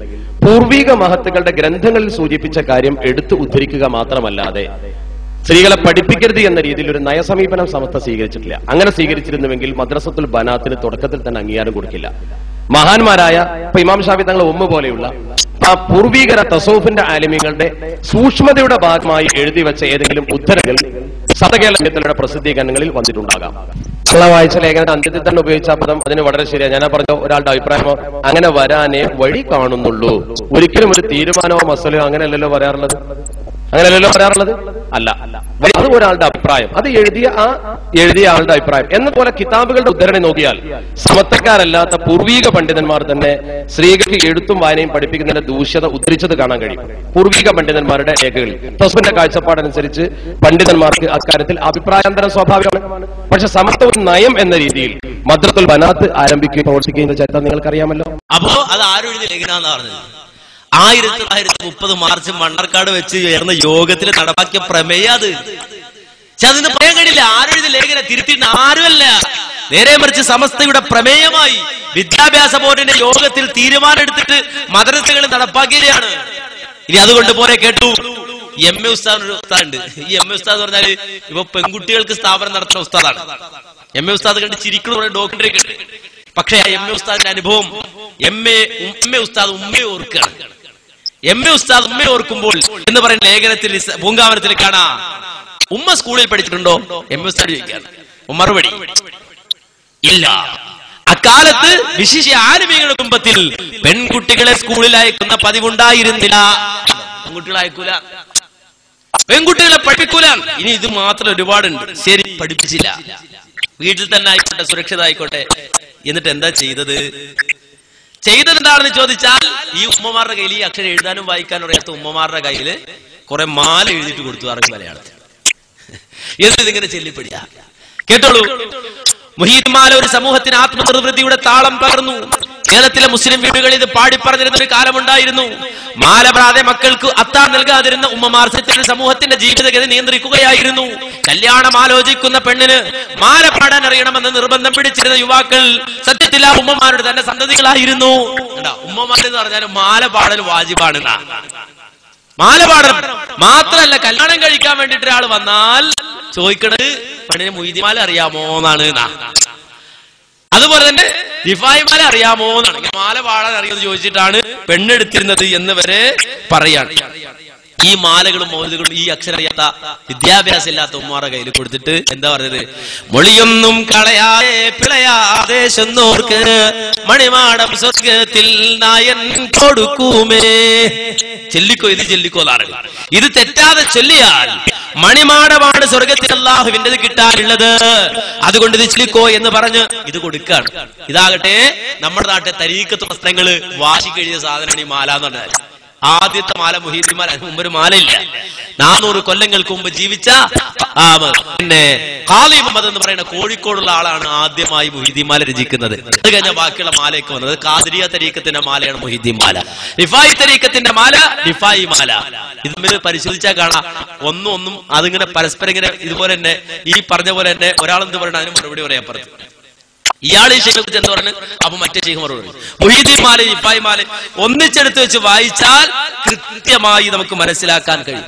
പൂർവിക മഹത്തുക്കളുടെ ഗ്രന്ഥങ്ങളിൽ സൂചിപ്പിച്ച കാര്യം എടുത്തു ഉദ്ധരിക്കുക മാത്രമല്ലാതെ സ്ത്രീകളെ പഠിപ്പിക്കരുത് എന്ന രീതിയിൽ ഒരു നയസമീപനം സമസ്ത സ്വീകരിച്ചിട്ടില്ല. അങ്ങനെ സ്വീകരിച്ചിരുന്നുവെങ്കിൽ മദ്രസത്തുൽ ബനാത്തിന് തുടക്കത്തിൽ തന്നെ അംഗീകാരം കൊടുക്കില്ല. മഹാന്മാരായ ഇപ്പൊ ഇമാം ഷാഫി തങ്ങൾ ഉമ്മ പോലെയുള്ള ആ പൂർവീകര തസൗഫിന്റെ ആലിമീങ്ങളുടെ സൂക്ഷ്മതയുടെ ഭാഗമായി എഴുതി വെച്ച ഏതെങ്കിലും ഉദ്ധരങ്ങൾ സതകേരളത്തിലുള്ള പ്രസിദ്ധീകരണങ്ങളിൽ വന്നിട്ടുണ്ടാകാം. വായിച്ച ലേഖനത്തെ അന്ത്യത്തിൽ തന്നെ ഉപയോഗിച്ച പദം അതിന് വളരെ ശരിയാണ്. ഞാൻ പറഞ്ഞ ഒരാളുടെ അഭിപ്രായമോ അങ്ങനെ വരാനേ വഴി കാണുന്നുള്ളൂ. ഒരിക്കലും ഒരു തീരുമാനമോ മസലയോ അങ്ങനെയല്ലല്ലോ പറയാറുള്ളത്. അല്ല, അത് ഒരാളുടെ അഭിപ്രായം, അത് എഴുതിയ ആളുടെ അഭിപ്രായം. എന്നപോലെ കിതാബുകളുടെ ഉദ്ധരണി നോക്കിയാൽ സമത്വക്കാരല്ലാത്ത പൂർവീക പണ്ഡിതന്മാർ തന്നെ സ്ത്രീകൾക്ക് എഴുത്തും വായനയും പഠിപ്പിക്കുന്നതിന്റെ ദൂഷ്യത ഉദ്ധരിച്ചത് കാണാൻ കഴിയും. പൂർവീക പണ്ഡിതന്മാരുടെ രേഖകളിൽ തസ്ബിന്റെ കാഴ്ചപ്പാടനുസരിച്ച് പണ്ഡിതന്മാർക്ക് അക്കാര്യത്തിൽ അഭിപ്രായാന്തരം സ്വാഭാവികമാണ്. പക്ഷെ സമത്വ നയം എന്ന രീതിയിൽ മദ്രത്തുൽ ബനാത്ത് ആരംഭിക്കുകയും പ്രവർത്തിക്കുകയും ചരിത്രം നിങ്ങൾക്കറിയാമല്ലോ. അപ്പോ അത് ആരും എഴുതി ലേഖനാന്ന് പറഞ്ഞത് 1930 മാർച്ച് മണ്ണാർക്കാട് വെച്ച് ചേർന്ന യോഗത്തിൽ നടപ്പാക്കിയ പ്രമേയം അത്. പക്ഷെ അതിന് പറയാൻ കഴിയില്ല ആരും എഴുതി ലേഖനം തിരുത്തിയിട്ട് ആരുമല്ല, നേരെ മറിച്ച് സമസ്തയുടെ പ്രമേയമായി വിദ്യാഭ്യാസ ബോർഡിന്റെ യോഗത്തിൽ തീരുമാനം എടുത്തിട്ട് മദ്രസകൾ നടപ്പാക്കിയതാണ്. ഇനി അതുകൊണ്ട് പോരെ കേട്ടു. എം എ ഉസ്താദ് ഒരു ഉസ്താദുണ്ട്. ഈ എം എ ഉസ്താദ് പറഞ്ഞാല് ഇപ്പൊ പെൺകുട്ടികൾക്ക് സ്ഥാപനം നടത്തുന്ന ഉസ്താദാണ്. എം എ ഉസ്താദ് കണ്ട് ചിരിക്കുന്ന ഡോക്ടറെ കണ്ട്. പക്ഷേ ആ എം എ ഉസ്താദിന്റെ അനുഭവം എം എ ഉസ്താദ് ഉമ്മയെ ഓർക്കുകയാണ്. എം എ ഉസ്താദ് ഉമ്മയെ ഓർക്കുമ്പോൾ എന്ന് പറയുന്ന ലേഖനത്തിൽ പൂങ്കാവനത്തിൽ കാണാം, ഉമ്മ സ്കൂളിൽ പഠിച്ചിട്ടുണ്ടോ? എം എ ഉസ്താദ് ചോദിക്കുകയാണ്. മറുപടി ഇല്ല. അക്കാലത്ത് വിശിഷ്യ ആലിമീങ്ങളുടെ കുടുംബത്തിൽ പെൺകുട്ടികളെ സ്കൂളിൽ അയക്കുന്ന പതിവുണ്ടായിരുന്നില്ല. പെൺകുട്ടികളെ അയക്കൂല, പെൺകുട്ടികളെ പഠിപ്പിക്കൂല. ഇനി ഇത് മാത്രം ഒരുപാടുണ്ട്. ശരി, പഠിപ്പിച്ചില്ല, വീട്ടിൽ തന്നെ ആയിക്കോട്ടെ, സുരക്ഷിതമായിക്കോട്ടെ. എന്നിട്ട് എന്താ ചെയ്തത് എന്താണെന്ന് ചോദിച്ചാൽ ഈ ഉമ്മമാരുടെ കയ്യിൽ ഈ അക്ഷരം എഴുതാനും വായിക്കാനും അറിയാത്ത ഉമ്മമാരുടെ കയ്യിൽ കുറെ മാല എഴുതിയിട്ട് കൊടുത്തു അറബി മലയാളത്തിൽ. എന്നിട്ടിങ്ങനെ ചെല്ലിപ്പടിയാ. കേട്ടോളൂ, മുഹീദ്മാല ഒരു സമൂഹത്തിന് ആത്മനിർവൃത്തിയുടെ താളം പകർന്നു. കേരളത്തിലെ മുസ്ലിം വീടുകളിൽ ഇത് പാടിപ്പറഞ്ഞിരുന്ന ഒരു കാലമുണ്ടായിരുന്നു. മാല പ്രാതെ മക്കൾക്ക് അത്താർ നൽകാതിരുന്ന ഉമ്മമാർ സത്യത്തിൽ സമൂഹത്തിന്റെ ജീവിതഗതി നിയന്ത്രിക്കുകയായിരുന്നു. കല്യാണം ആലോചിക്കുന്ന പെണ്ണിന് മാല പാടാൻ അറിയണമെന്ന് നിർബന്ധം പിടിച്ചിരുന്ന യുവാക്കൾ സത്യത്തിൽ ആ ഉമ്മമാരുടെ തന്നെ സന്തതികളായിരുന്നു. ഉമ്മമാരെന്ന് പറഞ്ഞാൽ മാല പാടൽ വാജിബാണ്. മാല പാടൽ മാത്രമല്ല, കല്യാണം കഴിക്കാൻ വേണ്ടിട്ട് ഒരാൾ വന്നാൽ ചോദിക്കണത് പെണ്ണിന് മുയ്തിമാല അറിയാമോ എന്നാണ്. അതുപോലെ തന്നെ ദിഫായിമാല അറിയാമോ എന്നാണ്. മാല പാടാൻ അറിയുമെന്ന് ചോദിച്ചിട്ടാണ് പെണ്ണെടുത്തിരുന്നത് എന്ന് വരെ പറയാണ്. ഈ മാലകളും മൗലികളും ഈ അക്ഷരം അറിയാത്ത വിദ്യാഭ്യാസം ഇല്ലാത്ത ഉമ്മാരുടെ കയ്യിൽ കൊടുത്തിട്ട് എന്താ പറഞ്ഞത്? മൊഴിയൊന്നും കളയാതെ പിളയാതെ ചെന്നോർക്ക് മണിമാടം സ്വർഗത്തിൽ നായൻ കൊടുക്കുമേ. ചെല്ലിക്കോ, ഇത് ചെല്ലിക്കോ എന്നാണ്. ഇത് തെറ്റാതെ ചൊല്ലിയാൽ മണിമാടമാണ് സ്വർഗത്തിൽ അല്ലാഹുവിൻ്റെത് കിട്ടാനുള്ളത്. അതുകൊണ്ട് ഇത് ചെല്ലിക്കോ എന്ന് പറഞ്ഞ് ഇത് കൊടുക്കാണ്. ഇതാകട്ടെ നമ്മുടെ നാട്ടിലെ തരീക്കത്ത് വസ്ത്രങ്ങള് വാശിക്കഴിഞ്ഞ സാധനമാണ് ഈ മാല എന്ന് പറഞ്ഞാൽ. ആദ്യത്തെ മാല മുഹീദ്മാല, മുമ്പൊരു മാലയില്ല. 400 കൊല്ലങ്ങൾക്ക് മുമ്പ് ജീവിച്ച പിന്നെ ഖാലി മുഹമ്മദ് എന്ന് പറയുന്ന കോഴിക്കോടുള്ള ആളാണ് ആദ്യമായി മുഹീദ്മാല രചിക്കുന്നത്. അത് കഴിഞ്ഞ ബാക്കിയുള്ള മാലയൊക്കെ വന്നത് ഖാദിരിയ തരീക്കത്തിന്റെ മാലയാണ് മുഹീദ്മാല. റിഫായി തരീക്കത്തിന്റെ മാല റിഫായി മാല. ഇത് പരിശോധിച്ചാൽ കാണാം, ഒന്നും അതിങ്ങനെ പരസ്പരം ഇങ്ങനെ ഇതുപോലെ തന്നെ ഈ പറഞ്ഞ പോലെ തന്നെ ഒരാളെന്ത് പറയണം അതിന് മറുപടി പറയാൻ പറഞ്ഞു. ഇയാൾ ഈ ശേഖ് എന്ന് പറഞ്ഞു, അപ്പൊ മറ്റേ ശേഖ് മറുപടി. മുഹീദ്ദീൻ മാല ഇഫായി മാല ഒന്നിച്ചെടുത്ത് വെച്ച് വായിച്ചാൽ കൃത്യമായി നമുക്ക് മനസ്സിലാക്കാൻ കഴിയും.